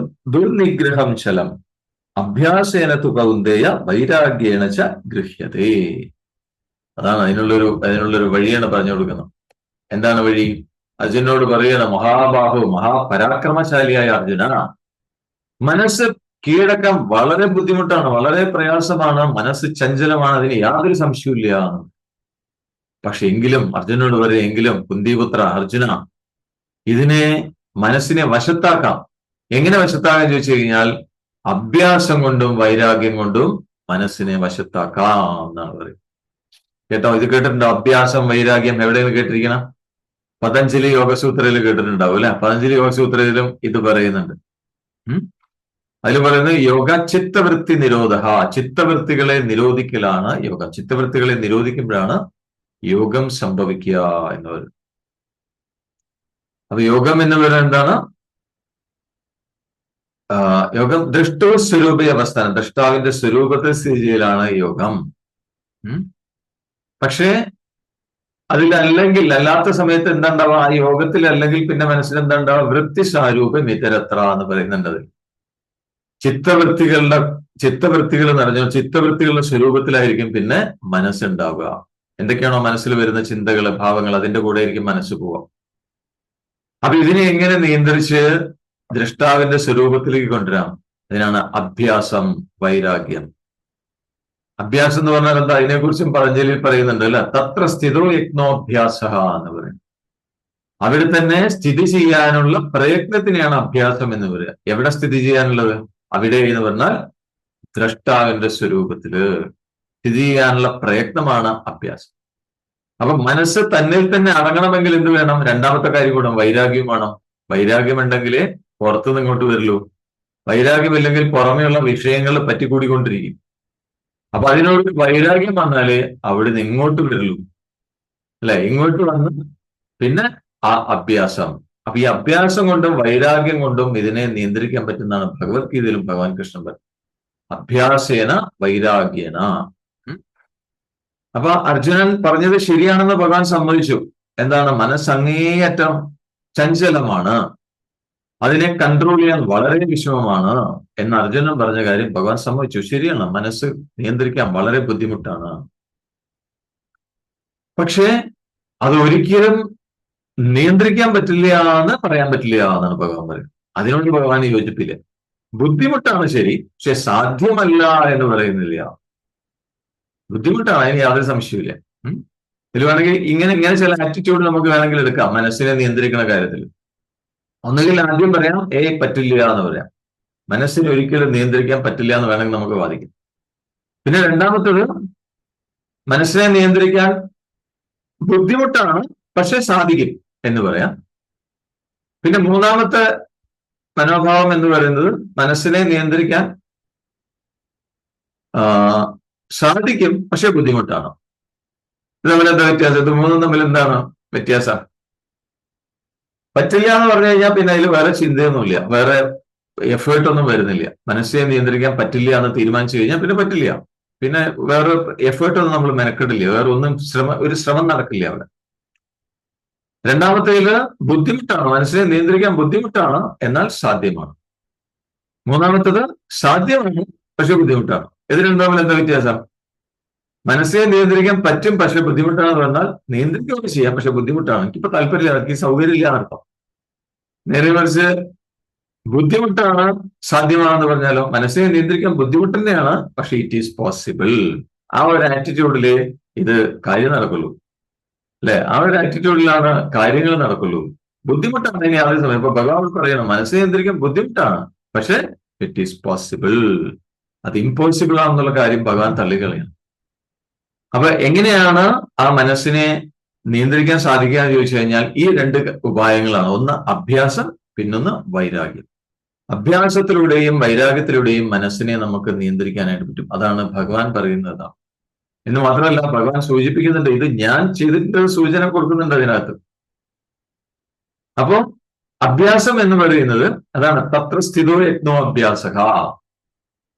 ദുർനിഗ്രഹം ചലം അഭ്യാസേന തു കൗന്ദേയ വൈരാഗ്യേണ ച ഗൃഹ്യതേ. അതാണ് അതിനുള്ളൊരു വഴിയാണ് പറഞ്ഞു കൊടുക്കുന്നത്. എന്താണ് വഴി? അർജുനോട് പറയണം, മഹാബാഹു, മഹാപരാക്രമശാലിയായ അർജുന, മനസ്സ് കീഴടക്കാൻ വളരെ ബുദ്ധിമുട്ടാണ്, വളരെ പ്രയാസമാണ്, മനസ്സ് ചഞ്ചലമാണ്, അതിന് യാതൊരു സംശയമില്ല. പക്ഷെ എങ്കിലും അർജുനോട് പറയും, എങ്കിലും കുന്തിപുത്ര അർജുന, ഇതിനെ മനസ്സിനെ വശത്താക്കാം. എങ്ങനെ വശത്താക്കാൻ ചോദിച്ചു കഴിഞ്ഞാൽ, അഭ്യാസം കൊണ്ടും വൈരാഗ്യം കൊണ്ടും മനസ്സിനെ വശത്താക്കാം എന്നാണ് പറയുന്നത്. കേട്ടോ, ഇത് കേട്ടിട്ടുണ്ടോ? അഭ്യാസം വൈരാഗ്യം എവിടെയെങ്കിലും കേട്ടിരിക്കണം? പതഞ്ജലി യോഗസൂത്രയിൽ കേട്ടിട്ടുണ്ടാവും അല്ലെ? പതഞ്ജലി യോഗസൂത്രയിലും ഇത് പറയുന്നുണ്ട്. അതിൽ പറയുന്നത് യോഗ ചിത്തവൃത്തി നിരോധ, ചിത്തവൃത്തികളെ നിരോധിക്കലാണ് യോഗ. ചിത്തവൃത്തികളെ നിരോധിക്കുമ്പോഴാണ് യോഗം സംഭവിക്കുക എന്ന് പറയുന്നത്. അപ്പൊ യോഗം എന്ന് പറയുന്നത് എന്താണ്? യോഗം ദൃഷ്ടോ സ്വരൂപ അവസ്ഥാനം, ദൃഷ്ടാവിന്റെ സ്വരൂപത്തിൽ സ്ഥിതി ചെയ്യലാണ് യോഗം. പക്ഷേ അതിലല്ലെങ്കിൽ, അല്ലാത്ത സമയത്ത് എന്താ ഉണ്ടാവുക? ആ യോഗത്തിൽ അല്ലെങ്കിൽ പിന്നെ മനസ്സിൽ എന്താ ഉണ്ടാവുക? വൃത്തി സാരൂപം ഇതരത്ര എന്ന് പറയുന്നുണ്ട്. അതിൽ ചിത്തവൃത്തികൾ നിറഞ്ഞ ചിത്തവൃത്തികളുടെ സ്വരൂപത്തിലായിരിക്കും പിന്നെ മനസ്സുണ്ടാവുക. എന്തൊക്കെയാണോ മനസ്സിൽ വരുന്ന ചിന്തകൾ, ഭാവങ്ങൾ, അതിന്റെ കൂടെ ആയിരിക്കും മനസ്സ് പോവുക. അപ്പൊ ഇതിനെ എങ്ങനെ നിയന്ത്രിച്ച് ദ്രഷ്ടാവിന്റെ സ്വരൂപത്തിലേക്ക് കൊണ്ടുവരാം? അതിനാണ് അഭ്യാസം, വൈരാഗ്യം. അഭ്യാസം എന്ന് പറഞ്ഞാൽ എന്താ? അതിനെക്കുറിച്ചും പതഞ്ജലിയിൽ പറയുന്നുണ്ട് അല്ലെ? തത്ര സ്ഥിതോ യജ്ഞോഭ്യാസ എന്ന് പറയും. അവിടെ തന്നെ സ്ഥിതി ചെയ്യാനുള്ള പ്രയത്നത്തിനെയാണ് അഭ്യാസം എന്ന് പറയുക. എവിടെ സ്ഥിതി ചെയ്യാനുള്ളത്? അവിടെ എന്ന് പറഞ്ഞാൽ ദ്രഷ്ടാവിന്റെ സ്വരൂപത്തില് സ്ഥിതി ചെയ്യാനുള്ള പ്രയത്നമാണ് അഭ്യാസം. അപ്പൊ മനസ്സ് തന്നിൽ തന്നെ അടങ്ങണമെങ്കിൽ എന്ത് വേണം? രണ്ടാമത്തെ കാര്യം കൂടെ വൈരാഗ്യം വേണം. വൈരാഗ്യം ഉണ്ടെങ്കിലേ പുറത്തുനിന്ന് ഇങ്ങോട്ട് വരുള്ളൂ. വൈരാഗ്യമില്ലെങ്കിൽ പുറമെയുള്ള വിഷയങ്ങൾ പറ്റിക്കൂടിക്കൊണ്ടിരിക്കും. അപ്പൊ അതിനോട് വൈരാഗ്യം വന്നാലേ അവിടെ നിന്ന് ഇങ്ങോട്ട് വരുള്ളൂ അല്ലെ? ഇങ്ങോട്ട് വന്ന് പിന്നെ ആ അഭ്യാസം. അപ്പൊ ഈ അഭ്യാസം കൊണ്ടും വൈരാഗ്യം കൊണ്ടും ഇതിനെ നിയന്ത്രിക്കാൻ പറ്റുന്നതാണ് ഭഗവത്ഗീതയിലും ഭഗവാൻ കൃഷ്ണൻ പറഞ്ഞു. അഭ്യാസേന വൈരാഗ്യേന. അപ്പൊ അർജുനൻ പറഞ്ഞത് ശരിയാണെന്ന് ഭഗവാൻ സമ്മതിച്ചു. എന്താണ്? മനസ്സ് അങ്ങേയറ്റം ചഞ്ചലമാണ്, അതിനെ കൺട്രോൾ ചെയ്യാൻ വളരെ വിഷമമാണ് എന്ന് അർജുനൻ പറഞ്ഞ കാര്യം ഭഗവാൻ സമ്മതിച്ചു. ശരിയാണ്, മനസ്സ് നിയന്ത്രിക്കാൻ വളരെ ബുദ്ധിമുട്ടാണ്. പക്ഷേ അത് ഒരിക്കലും നിയന്ത്രിക്കാൻ പറ്റില്ല എന്ന് പറയാൻ പറ്റില്ല എന്നാണ് ഭഗവാൻ പറയുന്നത്. അതിനോട് ഭഗവാൻ യോജിപ്പില്ല. ബുദ്ധിമുട്ടാണ് ശരി, പക്ഷെ സാധ്യമല്ല എന്ന് പറയുന്നില്ല. ബുദ്ധിമുട്ടാണ്, അതിന് യാതൊരു സംശയമില്ല. ഇതിൽ വേണമെങ്കിൽ ഇങ്ങനെ ചില ആറ്റിറ്റ്യൂഡ് നമുക്ക് വേണമെങ്കിൽ എടുക്കാം മനസ്സിനെ നിയന്ത്രിക്കുന്ന കാര്യത്തിൽ. ഒന്നുകിൽ ആദ്യം പറയാം പറ്റില്ല എന്ന് പറയാം, മനസ്സിനെ ഒരിക്കലും നിയന്ത്രിക്കാൻ പറ്റില്ല എന്ന് വേണമെങ്കിൽ നമുക്ക് വാദിക്കാം. പിന്നെ രണ്ടാമത്തത്, മനസ്സിനെ നിയന്ത്രിക്കാൻ ബുദ്ധിമുട്ടാണ് പക്ഷെ സാധിക്കും എന്ന് പറയാം. പിന്നെ മൂന്നാമത്തെ മനോഭാവം എന്ന് പറയുന്നത് മനസ്സിനെ നിയന്ത്രിക്കാൻ സാധിക്കും പക്ഷെ ബുദ്ധിമുട്ടാണ്. ഇത് തമ്മിൽ എന്താ വ്യത്യാസം? ഇത് മൂന്നും തമ്മിൽ എന്താണ് വ്യത്യാസം? പറ്റില്ല എന്ന് പറഞ്ഞു കഴിഞ്ഞാൽ പിന്നെ അതിൽ വേറെ ചിന്തയൊന്നുമില്ല, വേറെ എഫേർട്ടൊന്നും വരുന്നില്ല. മനസ്സിനെ നിയന്ത്രിക്കാൻ പറ്റില്ല എന്ന് തീരുമാനിച്ചു കഴിഞ്ഞാൽ പിന്നെ പറ്റില്ല, പിന്നെ വേറെ എഫേർട്ടൊന്നും നമ്മൾ മെനക്കെടില്ല, വേറെ ഒന്നും ഒരു ശ്രമം നടക്കില്ല അവിടെ. രണ്ടാമത്തേല് ബുദ്ധിമുട്ടാണ്, മനസ്സിനെ നിയന്ത്രിക്കാൻ ബുദ്ധിമുട്ടാണ് എന്നാൽ സാധ്യമാണ്. മൂന്നാമത്തത് സാധ്യമാണ് പക്ഷെ ബുദ്ധിമുട്ടാണ്. ഇത് രണ്ടും തമ്മിൽ എന്താ വ്യത്യാസം? മനസ്സിനെ നിയന്ത്രിക്കാൻ പറ്റും പക്ഷെ ബുദ്ധിമുട്ടാണെന്ന് പറഞ്ഞാൽ നിയന്ത്രിക്കുകയൊക്കെ ചെയ്യാം പക്ഷെ ബുദ്ധിമുട്ടാണ്, എനിക്കിപ്പോ താല്പര്യമില്ല, എനിക്ക് സൗകര്യമില്ല എന്നർത്ഥം. നേരെ മറിച്ച് ബുദ്ധിമുട്ടാണ് സാധ്യമാണെന്ന് പറഞ്ഞാലോ, മനസ്സിനെ നിയന്ത്രിക്കാൻ ബുദ്ധിമുട്ട് തന്നെയാണ് പക്ഷെ ഇറ്റ് ഈസ് പോസിബിൾ. ആ ഒരു ആറ്റിറ്റ്യൂഡില് ഇത് കാര്യം നടക്കുള്ളൂ അല്ലെ? ആ ഒരു ആറ്റിറ്റ്യൂഡിലാണ് കാര്യങ്ങൾ നടക്കുള്ളൂ. ബുദ്ധിമുട്ടാണ് ഇനി അതേ സമയം. ഇപ്പൊ ഭഗവാൻ പറയണം മനസ്സിനെ നിയന്ത്രിക്കാൻ ബുദ്ധിമുട്ടാണ് പക്ഷെ ഇറ്റ് ഈസ് പോസിബിൾ. അത് ഇമ്പോസിബിൾ ആണെന്നുള്ള കാര്യം ഭഗവാൻ തള്ളിക്കളയാണ്. അപ്പൊ എങ്ങനെയാണ് ആ മനസ്സിനെ നിയന്ത്രിക്കാൻ സാധിക്കുക എന്ന് ചോദിച്ചു കഴിഞ്ഞാൽ ഈ രണ്ട് ഉപായങ്ങളാണ്. ഒന്ന് അഭ്യാസം, പിന്നൊന്ന് വൈരാഗ്യം. അഭ്യാസത്തിലൂടെയും വൈരാഗ്യത്തിലൂടെയും മനസ്സിനെ നമുക്ക് നിയന്ത്രിക്കാനായിട്ട് പറ്റും. അതാണ് ഭഗവാൻ പറയുന്നത്. എന്ന് മാത്രമല്ല ഭഗവാൻ സൂചിപ്പിക്കുന്നുണ്ട്, ഇത് ഞാൻ ചെയ്തിട്ട് സൂചന കൊടുക്കുന്നുണ്ട് അതിനകത്ത്. അപ്പോ അഭ്യാസം എന്ന് പറയുന്നത് അതാണ് തത്ര സ്ഥിതോ യജ്ഞോ അഭ്യാസക.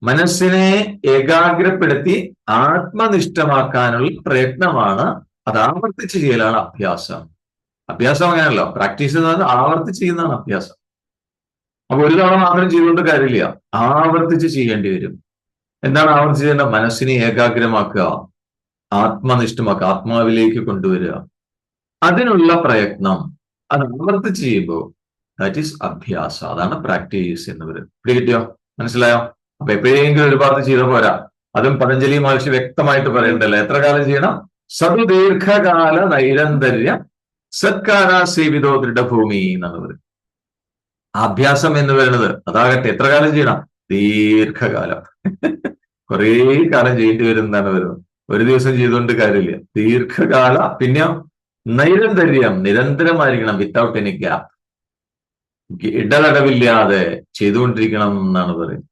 മനസ്സിനെ ഏകാഗ്രപ്പെടുത്തി ആത്മനിഷ്ഠമാക്കാനുള്ള പ്രയത്നമാണ്, അത് ആവർത്തിച്ച് ചെയ്യലാണ് അഭ്യാസം. അഭ്യാസം അങ്ങനെയല്ലോ, പ്രാക്ടീസ് എന്ന് പറഞ്ഞാൽ ആവർത്തിച്ച് ചെയ്യുന്നതാണ് അഭ്യാസം. അപ്പൊ ഒരു തവണ മാത്രം ചെയ്തുകൊണ്ട് കാര്യമില്ല, ആവർത്തിച്ച് ചെയ്യേണ്ടി വരും. എന്താണ് ആവർത്തിച്ച് ചെയ്യേണ്ട? മനസ്സിനെ ഏകാഗ്രമാക്കുക, ആത്മനിഷ്ഠമാക്കുക, ആത്മാവിലേക്ക് കൊണ്ടുവരിക. അതിനുള്ള പ്രയത്നം അത് ആവർത്തിച്ച് ചെയ്യുമ്പോൾ ദാറ്റ് ഈസ് അഭ്യാസ. അതാണ് പ്രാക്ടീസ് എന്ന് പറയുന്നത്. കിട്ടിയോ? മനസ്സിലായോ? അപ്പൊ എപ്പോഴെങ്കിലും ഒരു ഭാഗത്ത് ചെയ്ത പോരാ. അതും പതഞ്ജലി മഹർഷി വ്യക്തമായിട്ട് പറയണ്ടല്ലോ, എത്ര കാലം ചെയ്യണം? സദുദീർഘകാല നൈരന്തര്യ സത്കാര സേവിതോ ദൃഢഭൂമി എന്നാണ് പറയുന്നത്. അഭ്യാസം എന്ന് പറയുന്നത് അതാകട്ടെ എത്ര കാലം ചെയ്യണം? ദീർഘകാലം. കുറേ കാലം ചെയ്യേണ്ടി വരും എന്നാണ് വരുന്നത്. ഒരു ദിവസം ചെയ്തുകൊണ്ട് കാര്യമില്ല. ദീർഘകാല, പിന്നെ നൈരന്തര്യം, നിരന്തരമായിരിക്കണം, വിത്തൗട്ട് എനി ഗ്യാപ്പ്, ഇടതടവില്ലാതെ ചെയ്തുകൊണ്ടിരിക്കണം എന്നാണ് പറയുന്നത്.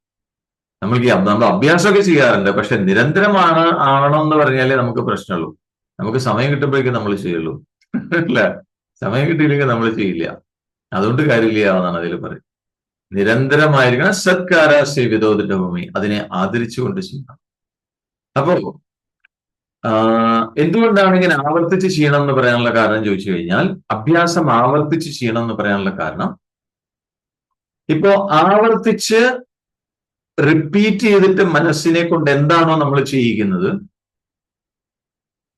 നമ്മൾ അഭ്യാസമൊക്കെ ചെയ്യാറുണ്ട്, പക്ഷെ നിരന്തരമാണ് ആവണം എന്ന് പറഞ്ഞാലേ നമുക്ക് പ്രശ്നമുള്ളൂ. നമുക്ക് സമയം കിട്ടുമ്പോഴേക്കും നമ്മൾ ചെയ്യുള്ളൂ, അല്ല, സമയം കിട്ടിയില്ലെങ്കിൽ നമ്മൾ ചെയ്യില്ല. അതുകൊണ്ട് കാര്യമില്ല എന്നാണ് അതിൽ പറയുന്നത്. നിരന്തരമായിരിക്കണം. സത്കാര സേവിതോദിന്റെ ഭൂമി, അതിനെ ആദരിച്ചുകൊണ്ട് ചെയ്യണം. അപ്പോ എന്തുകൊണ്ടാണ് ഇങ്ങനെ ആവർത്തിച്ച് ചെയ്യണം എന്ന് പറയാനുള്ള കാരണം ചോദിച്ചു കഴിഞ്ഞാൽ, അഭ്യാസം ആവർത്തിച്ച് ചെയ്യണം എന്ന് പറയാനുള്ള കാരണം, ഇപ്പോ ആവർത്തിച്ച് റിപ്പീറ്റ് ചെയ്തിട്ട് മനസ്സിനെ കൊണ്ട് എന്താണോ നമ്മൾ ചെയ്യിക്കുന്നത്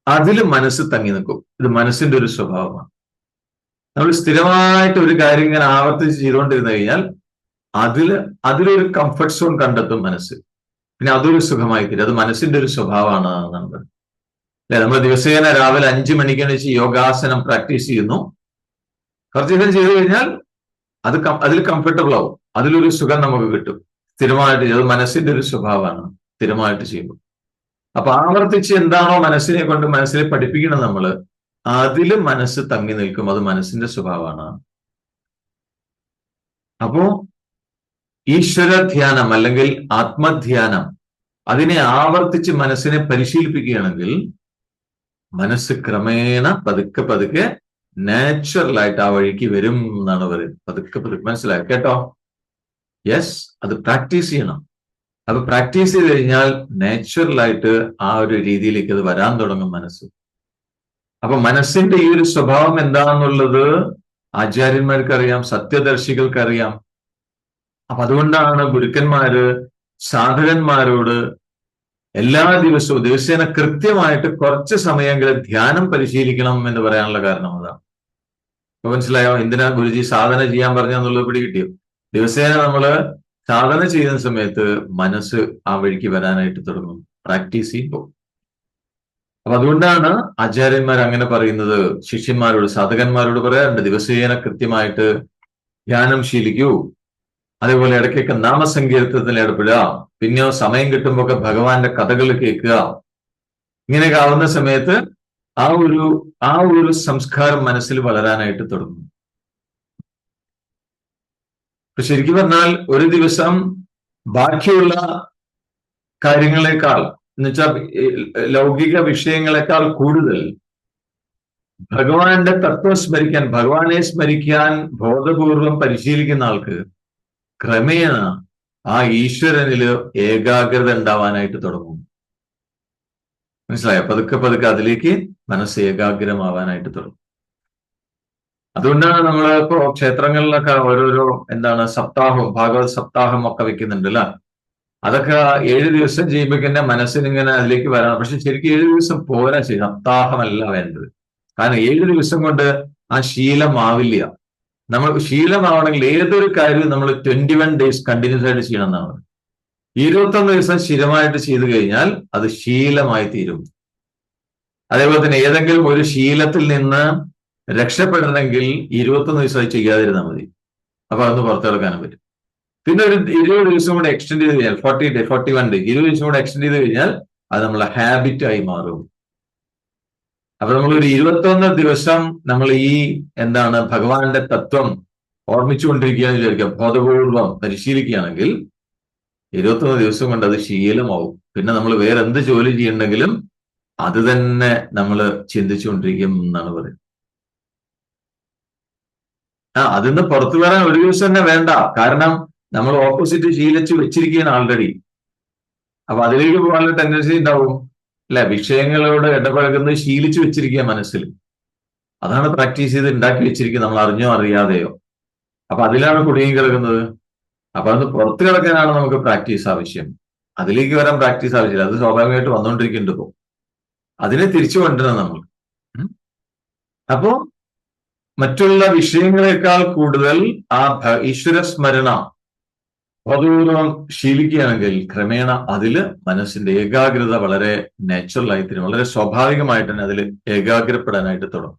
അതിൽ മനസ്സ് തങ്ങി നിൽക്കും. ഇത് മനസ്സിന്റെ ഒരു സ്വഭാവമാണ്. നമ്മൾ സ്ഥിരമായിട്ട് ഒരു കാര്യം ഇങ്ങനെ ആവർത്തിച്ച് ചെയ്തുകൊണ്ടിരുന്നു കഴിഞ്ഞാൽ അതിലൊരു കംഫർട്ട് സോൺ കണ്ടെത്തും മനസ്സ്. പിന്നെ അതൊരു സുഖമായി തീരും. അത് മനസ്സിന്റെ ഒരു സ്വഭാവമാണ് എന്നാണ് പറയുന്നത്. അല്ലെ, നമ്മൾ ദിവസേന രാവിലെ 5 മണിക്ക് വെച്ച് യോഗാസനം പ്രാക്ടീസ് ചെയ്യുന്നു. കുറച്ച് ദിവസം ചെയ്തു കഴിഞ്ഞാൽ അതിൽ കംഫർട്ടബിൾ ആവും, അതിലൊരു സുഖം നമുക്ക് കിട്ടും. സ്ഥിരമായിട്ട് അത് മനസ്സിന്റെ ഒരു സ്വഭാവമാണ്, സ്ഥിരമായിട്ട് ചെയ്യുമ്പോൾ. അപ്പൊ ആവർത്തിച്ച് എന്താണോ മനസ്സിനെ കൊണ്ട് മനസ്സിനെ പഠിപ്പിക്കണം നമ്മൾ, അതില് മനസ്സ് തങ്ങി നിൽക്കും. അത് മനസ്സിന്റെ സ്വഭാവമാണ്. അപ്പോ ഈശ്വര ധ്യാനം അല്ലെങ്കിൽ ആത്മധ്യാനം, അതിനെ ആവർത്തിച്ച് മനസ്സിനെ പരിശീലിപ്പിക്കുകയാണെങ്കിൽ മനസ്സ് ക്രമേണ പതുക്കെ പതുക്കെ നാച്ചുറലായിട്ട് ആ വഴിക്ക് വരും എന്നാണ് പറയുന്നത്. പതുക്കെ പതുക്കെ, മനസ്സിലായോ? കേട്ടോ? യെസ്, അത് പ്രാക്ടീസ് ചെയ്യണം. അപ്പൊ പ്രാക്ടീസ് ചെയ്ത് കഴിഞ്ഞാൽ നാച്ചുറലായിട്ട് ആ ഒരു രീതിയിലേക്ക് അത് വരാൻ തുടങ്ങും മനസ്സ്. അപ്പൊ മനസ്സിന്റെ ഈ ഒരു സ്വഭാവം എന്താണെന്നുള്ളത് ആചാര്യന്മാർക്കറിയാം, സത്യദർശികൾക്കറിയാം. അപ്പൊ അതുകൊണ്ടാണ് ഗുരുക്കന്മാര് സാധകന്മാരോട് എല്ലാ ദിവസവും ദിവസേന കൃത്യമായിട്ട് കുറച്ച് സമയമെങ്കിലും ധ്യാനം പരിശീലിക്കണം എന്ന് പറയാനുള്ള കാരണം അതാണ്. അപ്പൊ മനസ്സിലായോ എന്തിനാ ഗുരുജി സാധന ചെയ്യാൻ പറഞ്ഞെന്നുള്ളത് പിടികിട്ടിയോ? ദിവസേന നമ്മള് സാധന ചെയ്യുന്ന സമയത്ത് മനസ്സ് ആ വഴിക്ക് വരാനായിട്ട് തുടങ്ങും, പ്രാക്ടീസ് ചെയ്യുമ്പോൾ. അപ്പൊ അതുകൊണ്ടാണ് ആചാര്യന്മാർ അങ്ങനെ പറയുന്നത്. ശിഷ്യന്മാരോട്, സാധകന്മാരോട് പറയാറുണ്ട്, ദിവസേന കൃത്യമായിട്ട് ധ്യാനം ശീലിക്കൂ. അതേപോലെ ഇടയ്ക്കൊക്കെ നാമസങ്കീർത്തനത്തിൽ ഏർപ്പെടുക. പിന്നെയോ സമയം കിട്ടുമ്പോ ഒക്കെ ഭഗവാന്റെ കഥകൾ കേൾക്കുക. ഇങ്ങനെയൊക്കെ ആവുന്ന സമയത്ത് ആ ഒരു സംസ്കാരം മനസ്സിൽ വളരാനായിട്ട് തുടങ്ങും. ഇപ്പൊ ശരിക്കും പറഞ്ഞാൽ ഒരു ദിവസം ബാക്കിയുള്ള കാര്യങ്ങളെക്കാൾ, എന്നുവെച്ചാൽ ലൗകിക വിഷയങ്ങളെക്കാൾ കൂടുതൽ ഭഗവാന്റെ തത്വം സ്മരിക്കാൻ, ഭഗവാനെ സ്മരിക്കാൻ ബോധപൂർവം പരിശീലിക്കുന്ന ആൾക്ക് ക്രമേണ ആ ഈശ്വരനില് ഏകാഗ്രത ഉണ്ടാവാനായിട്ട് തുടങ്ങും. മനസ്സിലായോ? പതുക്കെ പതുക്കെ അതിലേക്ക് മനസ്സ് ഏകാഗ്രമാവാനായിട്ട് തുടങ്ങും. അതുകൊണ്ടാണ് നമ്മൾ ഇപ്പോ ക്ഷേത്രങ്ങളിലൊക്കെ ഓരോരോ സപ്താഹം, ഭാഗവത സപ്താഹം ഒക്കെ വെക്കുന്നുണ്ട് അല്ല. അതൊക്കെ 7 ദിവസം ചെയ്യുമ്പോൾ തന്നെ മനസ്സിനിങ്ങനെ അതിലേക്ക് വരണം. പക്ഷെ ശരിക്കും 7 ദിവസം പോരാ, സപ്താഹമല്ല വേണ്ടത്. കാരണം 7 ദിവസം കൊണ്ട് ആ ശീലമാവില്ല. നമ്മൾ ശീലമാവണമെങ്കിൽ ഏതൊരു കാര്യവും നമ്മൾ 21 days കണ്ടിന്യൂസ് ആയിട്ട് ചെയ്യണം എന്നാണ്. 21 ദിവസം സ്ഥിരമായിട്ട് ചെയ്തു കഴിഞ്ഞാൽ അത് ശീലമായി തീരും. അതേപോലെ തന്നെ ഏതെങ്കിലും ഒരു ശീലത്തിൽ നിന്ന് രക്ഷപ്പെടണമെങ്കിൽ 21 ദിവസമായി ചെയ്യാതിരുന്നാൽ മതി. അപ്പൊ അതൊന്ന് പുറത്തെടുക്കാനും പറ്റും. പിന്നെ ഒരു 20 ദിവസം കൂടെ എക്സ്റ്റെൻഡ് ചെയ്ത് കഴിഞ്ഞാൽ 41 days 20 ദിവസം കൂടെ എക്സ്റ്റെൻഡ് ചെയ്ത് കഴിഞ്ഞാൽ അത് നമ്മളെ ഹാബിറ്റായി മാറും. അപ്പൊ നമ്മളൊരു 21 ദിവസം നമ്മൾ ഈ ഭഗവാന്റെ തത്വം ഓർമ്മിച്ചുകൊണ്ടിരിക്കുകയെന്ന് വിചാരിക്കുക, ബോധപൂർവം പരിശീലിക്കുകയാണെങ്കിൽ 21 ദിവസം കൊണ്ട് അത് ശീലമാവും. പിന്നെ നമ്മൾ വേറെ എന്ത് ജോലി ചെയ്യണമെങ്കിലും അത് തന്നെ നമ്മൾ ചിന്തിച്ചുകൊണ്ടിരിക്കും എന്നാണ് പറയുന്നത്. അതിന്ന് പുറത്തു വരാൻ ഒരു ദിവസം തന്നെ വേണ്ട. കാരണം നമ്മൾ ഓപ്പോസിറ്റ് ശീലിച്ച് വെച്ചിരിക്കുകയാണ് ആൾറെഡി. അപ്പൊ അതിലേക്ക് പോകാനുള്ള ടെൻഡൻസി ഉണ്ടാവും അല്ലെ. വിഷയങ്ങളോട് ഇടപഴകുന്നത് ശീലിച്ചു വെച്ചിരിക്കുക മനസ്സിൽ. അതാണ് പ്രാക്ടീസ് ചെയ്ത് ഉണ്ടാക്കി വെച്ചിരിക്കുന്നത്, നമ്മൾ അറിഞ്ഞോ അറിയാതെയോ. അപ്പൊ അതിലാണ് കുടുങ്ങി കിടക്കുന്നത്. അപ്പൊ അത് പുറത്തു കിടക്കാനാണ് നമുക്ക് പ്രാക്ടീസ് ആവശ്യം. അതിലേക്ക് വരാൻ പ്രാക്ടീസ് ആവശ്യമില്ല. അത് സ്വാഭാവികമായിട്ട് വന്നുകൊണ്ടിരിക്കുന്നുണ്ട്. ഇപ്പോ അതിനെ തിരിച്ചു കൊണ്ടുവരണം നമ്മൾ. അപ്പോ മറ്റുള്ള വിഷയങ്ങളെക്കാൾ കൂടുതൽ ആ ഈശ്വര സ്മരണ ബോധപൂർവം ശീലിക്കുകയാണെങ്കിൽ ക്രമേണ അതില് മനസ്സിന്റെ ഏകാഗ്രത വളരെ നാച്ചുറലായി തീരും. വളരെ സ്വാഭാവികമായിട്ട് തന്നെ അതിൽ ഏകാഗ്രപ്പെടാനായിട്ട് തുടങ്ങും.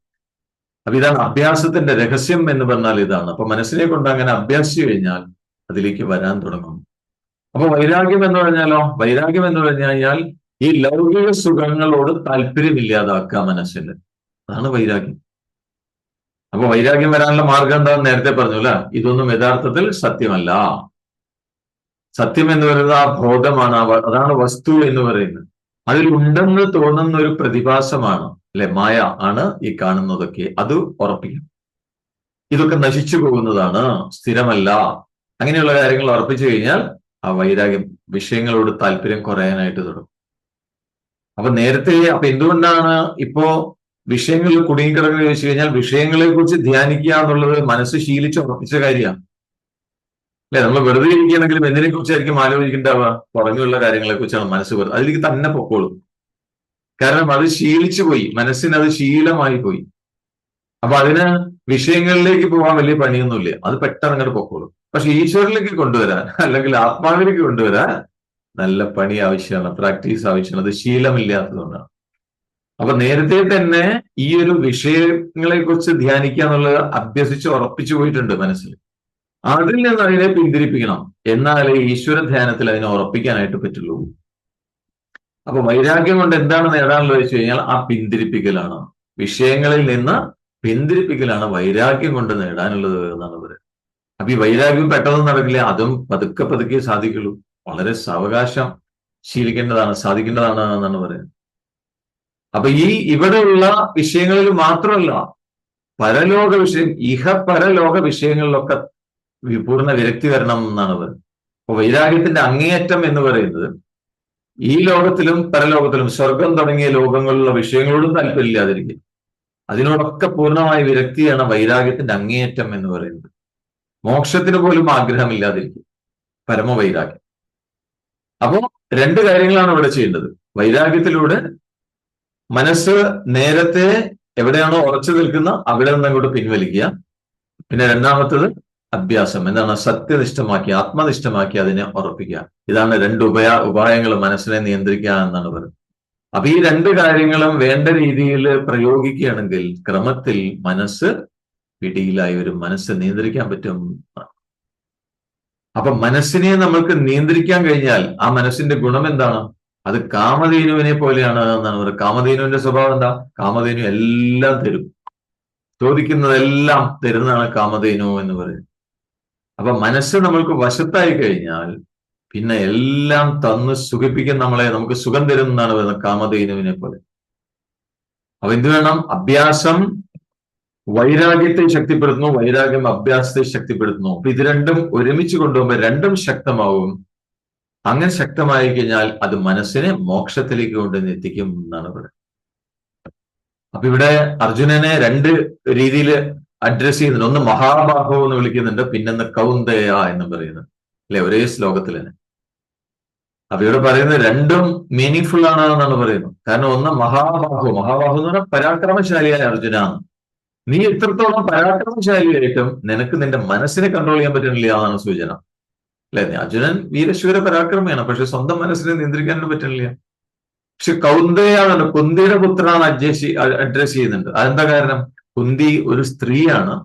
അപ്പൊ ഇതാണ് അഭ്യാസത്തിന്റെ രഹസ്യം എന്ന് പറഞ്ഞാൽ ഇതാണ്. അപ്പൊ മനസ്സിനെ കൊണ്ട് അങ്ങനെ അഭ്യാസിച്ചു കഴിഞ്ഞാൽ അതിലേക്ക് വരാൻ തുടങ്ങും. അപ്പൊ വൈരാഗ്യം എന്ന് പറഞ്ഞാലോ, വൈരാഗ്യം എന്ന് പറഞ്ഞു കഴിഞ്ഞാൽ ഈ ലൗകിക സുഖങ്ങളോട് താല്പര്യമില്ലാതാക്കുക മനസ്സിൽ. അതാണ് വൈരാഗ്യം. അപ്പൊ വൈരാഗ്യം വരാനുള്ള മാർഗം എന്താണെന്ന് നേരത്തെ പറഞ്ഞു അല്ലെ, ഇതൊന്നും യഥാർത്ഥത്തിൽ സത്യമല്ല. സത്യം എന്ന് പറയുന്നത് ആ ബോധമാണ്, അതാണ് വസ്തു എന്ന് പറയുന്നത്. അതിലുണ്ടെന്ന് തോന്നുന്ന ഒരു പ്രതിഭാസമാണ് അല്ലെ, മായ ആണ് ഈ കാണുന്നതൊക്കെ. അത് ഉറപ്പിക്കും. ഇതൊക്കെ നശിച്ചു പോകുന്നതാണ്, സ്ഥിരമല്ല. അങ്ങനെയുള്ള കാര്യങ്ങൾ ഉറപ്പിച്ചു കഴിഞ്ഞാൽ ആ വൈരാഗ്യം, വിഷയങ്ങളോട് താല്പര്യം കുറയാനായിട്ട് തുടങ്ങും. അപ്പൊ എന്തുകൊണ്ടാണ് ഇപ്പോ വിഷയങ്ങളിൽ കുടുങ്ങിക്കിടക്കുന്നത് ചോദിച്ചു കഴിഞ്ഞാൽ, വിഷയങ്ങളെ കുറിച്ച് ധ്യാനിക്കുക എന്നുള്ളത് മനസ്സ് ശീലിച്ച് ഉറപ്പിച്ച കാര്യമാണ് അല്ലെ. നമ്മൾ വെറുതെ ഇരിക്കുകയാണെങ്കിലും എന്തിനെ കുറിച്ചായിരിക്കും ആലോചിക്കേണ്ടാവുക? പുറമെയുള്ള കാര്യങ്ങളെ കുറിച്ചാണ് മനസ്സ് അതിലേക്ക് തന്നെ പൊക്കോളും. കാരണം അത് ശീലിച്ചു പോയി, മനസ്സിന് അത് ശീലമായി പോയി. അപ്പൊ അതിന് വിഷയങ്ങളിലേക്ക് പോകാൻ വലിയ പണിയൊന്നുമില്ല, അത് പെട്ടെന്ന് അങ്ങോട്ട് പൊക്കോളും. പക്ഷെ ഈശ്വരനിലേക്ക് കൊണ്ടുവരാൻ, അല്ലെങ്കിൽ ആത്മാവിലേക്ക് കൊണ്ടുവരാൻ നല്ല പണി ആവശ്യമാണ്, പ്രാക്ടീസ് ആവശ്യമാണ്. അത് ശീലമില്ലാത്തതുകൊണ്ടാണ്. അപ്പൊ നേരത്തെ തന്നെ ഈ ഒരു വിഷയങ്ങളെ കുറിച്ച് ധ്യാനിക്കുക എന്നുള്ളത് അഭ്യസിച്ച് ഉറപ്പിച്ചു പോയിട്ടുണ്ട് മനസ്സിൽ. അതിൽ നിന്ന് അതിനെ പിന്തിരിപ്പിക്കണം, എന്നാലേ ഈശ്വര ധ്യാനത്തിൽ അതിനെ ഉറപ്പിക്കാനായിട്ട് പറ്റുള്ളൂ. അപ്പൊ വൈരാഗ്യം കൊണ്ട് എന്താണ് നേടാനുള്ളത് വെച്ച് കഴിഞ്ഞാൽ ആ പിന്തിരിപ്പിക്കലാണ്. വിഷയങ്ങളിൽ നിന്ന് പിന്തിരിപ്പിക്കലാണ് വൈരാഗ്യം കൊണ്ട് നേടാനുള്ളത് എന്നാണ് പറയുന്നത്. അപ്പൊ ഈ വൈരാഗ്യം പെട്ടെന്ന് നടക്കില്ല, അതും പതുക്കെ പതുക്കെ സാധിക്കുള്ളൂ. വളരെ സാവകാശം ശീലിക്കേണ്ടതാണ്, സാധിക്കേണ്ടതാണ് എന്നാണ് പറയുന്നത്. അപ്പൊ ഇവിടെയുള്ള വിഷയങ്ങളിൽ മാത്രമല്ല, പരലോക വിഷയം, പരലോക വിഷയങ്ങളിലൊക്കെ പൂർണ്ണ വിരക്തി വരണം എന്നാണ് പറയുന്നത്. അപ്പൊ വൈരാഗ്യത്തിന്റെ അങ്ങേയറ്റം എന്ന് പറയുന്നത് ഈ ലോകത്തിലും പരലോകത്തിലും, സ്വർഗം തുടങ്ങിയ ലോകങ്ങളിലുള്ള വിഷയങ്ങളോടും താല്പര്യമില്ലാതിരിക്കും. അതിനോടൊക്കെ പൂർണ്ണമായ വിരക്തിയാണ് വൈരാഗ്യത്തിന്റെ അങ്ങേയറ്റം എന്ന് പറയുന്നത്. മോക്ഷത്തിന് പോലും ആഗ്രഹമില്ലാതിരിക്കും, പരമവൈരാഗ്യം. അപ്പോ രണ്ട് കാര്യങ്ങളാണ് ഇവിടെ ചെയ്യേണ്ടത്. വൈരാഗ്യത്തിലൂടെ മനസ്സ് നേരത്തെ എവിടെയാണോ ഉറച്ചു നിൽക്കുന്ന അവിടെ നിന്ന് അങ്ങോട്ട് പിൻവലിക്കുക. പിന്നെ രണ്ടാമത്തത് അഭ്യാസം, എന്താണ്? സത്യനിഷ്ഠമാക്കി, ആത്മനിഷ്ഠമാക്കി അതിനെ ഉറപ്പിക്കുക. ഇതാണ് രണ്ട് ഉപായങ്ങൾ മനസ്സിനെ നിയന്ത്രിക്കുക എന്നാണ് പറയുന്നത്. അപ്പൊ ഈ രണ്ട് കാര്യങ്ങളും വേണ്ട രീതിയിൽ പ്രയോഗിക്കുകയാണെങ്കിൽ ക്രമത്തിൽ മനസ്സ് പിടിയിലായി വരും, മനസ്സ് നിയന്ത്രിക്കാൻ പറ്റും. അപ്പൊ മനസ്സിനെ നമ്മൾക്ക് നിയന്ത്രിക്കാൻ കഴിഞ്ഞാൽ ആ മനസ്സിന്റെ ഗുണം എന്താണ്? അത് കാമധേനുവിനെ പോലെയാണ് എന്നാണ് പറയുന്നത്. കാമധേനുവിന്റെ സ്വഭാവം എന്താ? കാമധേനു എല്ലാം തരും, ചോദിക്കുന്നതെല്ലാം തരുന്നതാണ് കാമധേനു എന്ന് പറയുന്നത്. അപ്പൊ മനസ്സ് നമ്മൾക്ക് വശത്തായി കഴിഞ്ഞാൽ പിന്നെ എല്ലാം തന്ന് സുഖിപ്പിക്കും നമ്മളെ, നമുക്ക് സുഖം തരും എന്നാണ് പറയുന്നത്, കാമധേനുവിനെ പോലെ. അപ്പൊ എന്ത് വേണം? അഭ്യാസം വൈരാഗ്യത്തെ ശക്തിപ്പെടുത്തുന്നു, വൈരാഗ്യം അഭ്യാസത്തെ ശക്തിപ്പെടുത്തുന്നു. അപ്പൊ ഇത് രണ്ടും ഒരുമിച്ച് കൊണ്ടുപോകുമ്പോൾ രണ്ടും ശക്തമാവും. അങ്ങനെ ശക്തമായി കഴിഞ്ഞാൽ അത് മനസ്സിനെ മോക്ഷത്തിലേക്ക് കൊണ്ടുവന്ന് എത്തിക്കും എന്നാണ് പറയുന്നത്. അപ്പൊ ഇവിടെ അർജുനനെ രണ്ട് രീതിയിൽ അഡ്രസ് ചെയ്യുന്നുണ്ട്. ഒന്ന് മഹാബാഹോ എന്ന് വിളിക്കുന്നുണ്ട്, പിന്നൊന്ന് കൗന്ദയ എന്ന് പറയുന്നത് അല്ലെ, ഒരേ ശ്ലോകത്തിൽ തന്നെ. അപ്പൊ ഇവിടെ പറയുന്നത് രണ്ടും മീനിങ് ഫുൾ ആണ് എന്നാണ് പറയുന്നത്. കാരണം ഒന്ന് മഹാബാഹു, മഹാബാഹു എന്ന് പറഞ്ഞാൽ പരാക്രമശാലിയായ അർജുന, നീ എത്രത്തോളം പരാക്രമശാലിയായിട്ടും നിനക്ക് നിന്റെ മനസ്സിനെ കൺട്രോൾ ചെയ്യാൻ പറ്റുന്നില്ല എന്നാണ് സൂചന അല്ലെ. അർജുനൻ വീരശൂര പരാക്രമിയാണ്, പക്ഷെ സ്വന്തം മനസ്സിനെ നിയന്ത്രിക്കാനും പറ്റുന്നില്ല. പക്ഷെ കൗന്ദയാണ്, കുന്തിയുടെ പുത്രാണ് അഡ്രസ് ചെയ്യുന്നുണ്ട്. അതെന്താ കാരണം? കുന്തി ഒരു സ്ത്രീയാണ്.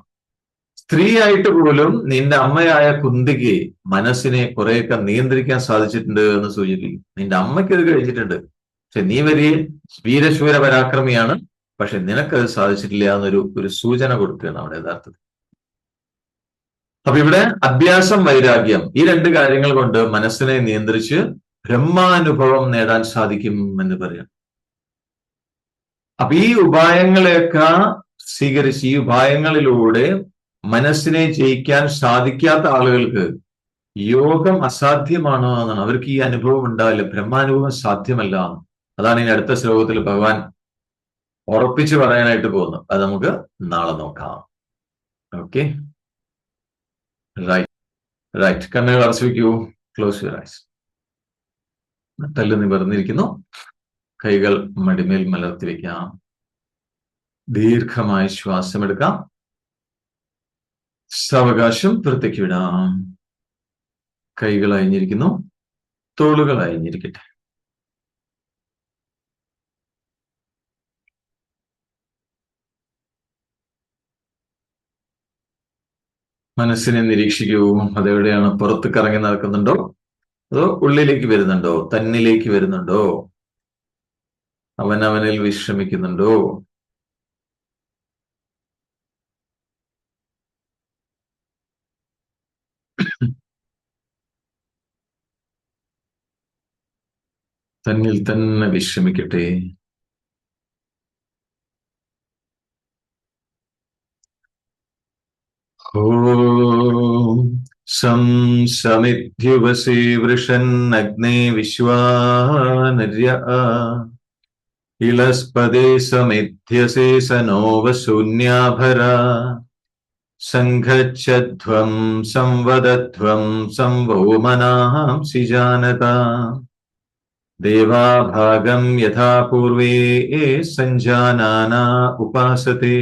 സ്ത്രീയായിട്ട് പോലും നിന്റെ അമ്മയായ കുന്തിക്ക് മനസ്സിനെ കുറെയൊക്കെ നിയന്ത്രിക്കാൻ സാധിച്ചിട്ടുണ്ട് എന്ന് സൂചിപ്പിക്കും. നിന്റെ അമ്മയ്ക്ക് അത് കഴിച്ചിട്ടുണ്ട്, പക്ഷെ നീ വലിയ വീരശൂര പരാക്രമിയാണ്, പക്ഷെ നിനക്കത് സാധിച്ചിട്ടില്ല എന്നൊരു സൂചന കൊടുക്കുകയാണ് അവിടെ യഥാർത്ഥത്തിൽ. അപ്പൊ ഇവിടെ അഭ്യാസം, വൈരാഗ്യം, ഈ രണ്ട് കാര്യങ്ങൾ കൊണ്ട് മനസ്സിനെ നിയന്ത്രിച്ച് ബ്രഹ്മാനുഭവം നേടാൻ സാധിക്കും എന്ന് പറയാം. അപ്പൊ ഈ ഉപായങ്ങളെയൊക്കെ സ്വീകരിച്ച് ഈ ഉപായങ്ങളിലൂടെ മനസ്സിനെ ജയിക്കാൻ സാധിക്കാത്ത ആളുകൾക്ക് യോഗം അസാധ്യമാണ് എന്നാണ്. അവർക്ക് ഈ അനുഭവം ഉണ്ടാവില്ല, ബ്രഹ്മാനുഭവം സാധ്യമല്ല. അതാണ് ഇനി അടുത്ത ശ്ലോകത്തിൽ ഭഗവാൻ ഉറപ്പിച്ചു പറയാനായിട്ട് പോകുന്നത്. അത് നമുക്ക് നാളെ നോക്കാം. Okay, right. കണ്ണുകൾ അടച്ചു വയ്ക്കൂ, ക്ലോസ് യുവർ ഐസ്. നട്ടെല്ല് നിവർന്നിരിക്കുന്നു, കൈകൾ മടിമേൽ മലർത്തി വെക്കാം. ദീർഘമായി ശ്വാസമെടുക്കാം, സാവകാശം പുറത്തേക്ക് വിടാം. കൈകൾ അയഞ്ഞിരിക്കുന്നു, തോളുകൾ അയഞ്ഞിരിക്കട്ടെ. മനസ്സിനെ നിരീക്ഷിക്കൂ, അതെവിടെയാണ് പുറത്ത് കറങ്ങി നടക്കുന്നുണ്ടോ അതോ ഉള്ളിലേക്ക് വരുന്നുണ്ടോ? തന്നിലേക്ക് വരുന്നുണ്ടോ? അവനവനിൽ വിശ്രമിക്കുന്നുണ്ടോ? തന്നിൽ തന്നെ വിശ്രമിക്കട്ടെ. ഓം ശം ശമിദ്ധ്യുവസേ വൃഷന്നഗ്നേ വിശ്വാനര്യ ഇളസ്പദേ സമിധ്യസേ സനോ വശൂന്യാഭരാ സംഘച്ഛധ്വം സംവദധ്വം സംവോമനാംസി ജാനതാ ദേവാഭാഗം യഥാ പൂർവേ സഞ്ജാനാനാ ഉപാസത്തെ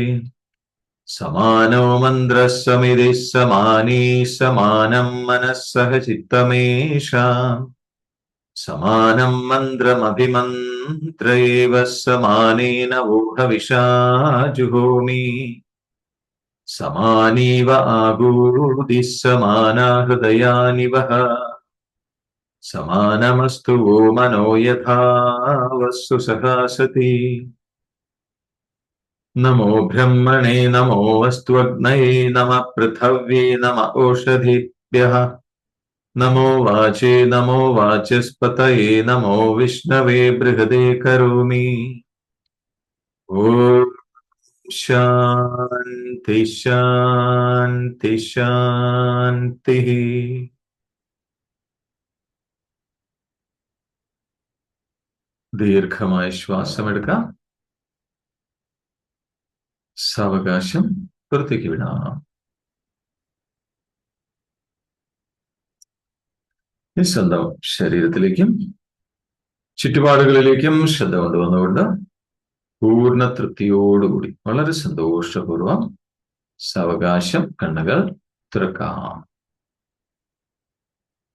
സമാനോ മന്ത്രഃ സമിതിഃ സമാനീ സമാനം മനഃ സഹ ചിത്തമേഷാം സമാനം മന്ത്രമഭിമന്ത്ര ഏവ സമാനേന വോഹവിഷാ ജുഹോമി സമാനീവ ആഗൂദിഃ സമാനാ ഹൃദയാനി വഹ സമാനമസ്തു വോ മനോ യഥാ വസ്തു സഹാസതി. നമോ ബ്രഹ്മണേ നമോ വസ്ത്വഗ്നയേ നമഃ പൃഥവ്യേ നമഃ ഓഷധീഭ്യഃ നമോ വാചേ നമോ വാചസ്പതയേ നമോ വിഷ്ണവേ ബൃഹദേ കരോമി. ഓം ശാന്തി ശാന്തി ശാന്തി. ദീർഘമായ ശ്വാസമെടുക്കാം. സാവകാശം പുറത്തേക്ക് വിടാം. സ്വന്തം ശരീരത്തിലേക്കും ചുറ്റുപാടുകളിലേക്കും ശ്രദ്ധ കൊണ്ടുവന്നുകൊണ്ട് പൂർണ്ണ തൃപ്തിയോടുകൂടി വളരെ സന്തോഷപൂർവം സാവകാശം കണ്ണുകൾ തുറക്കാം.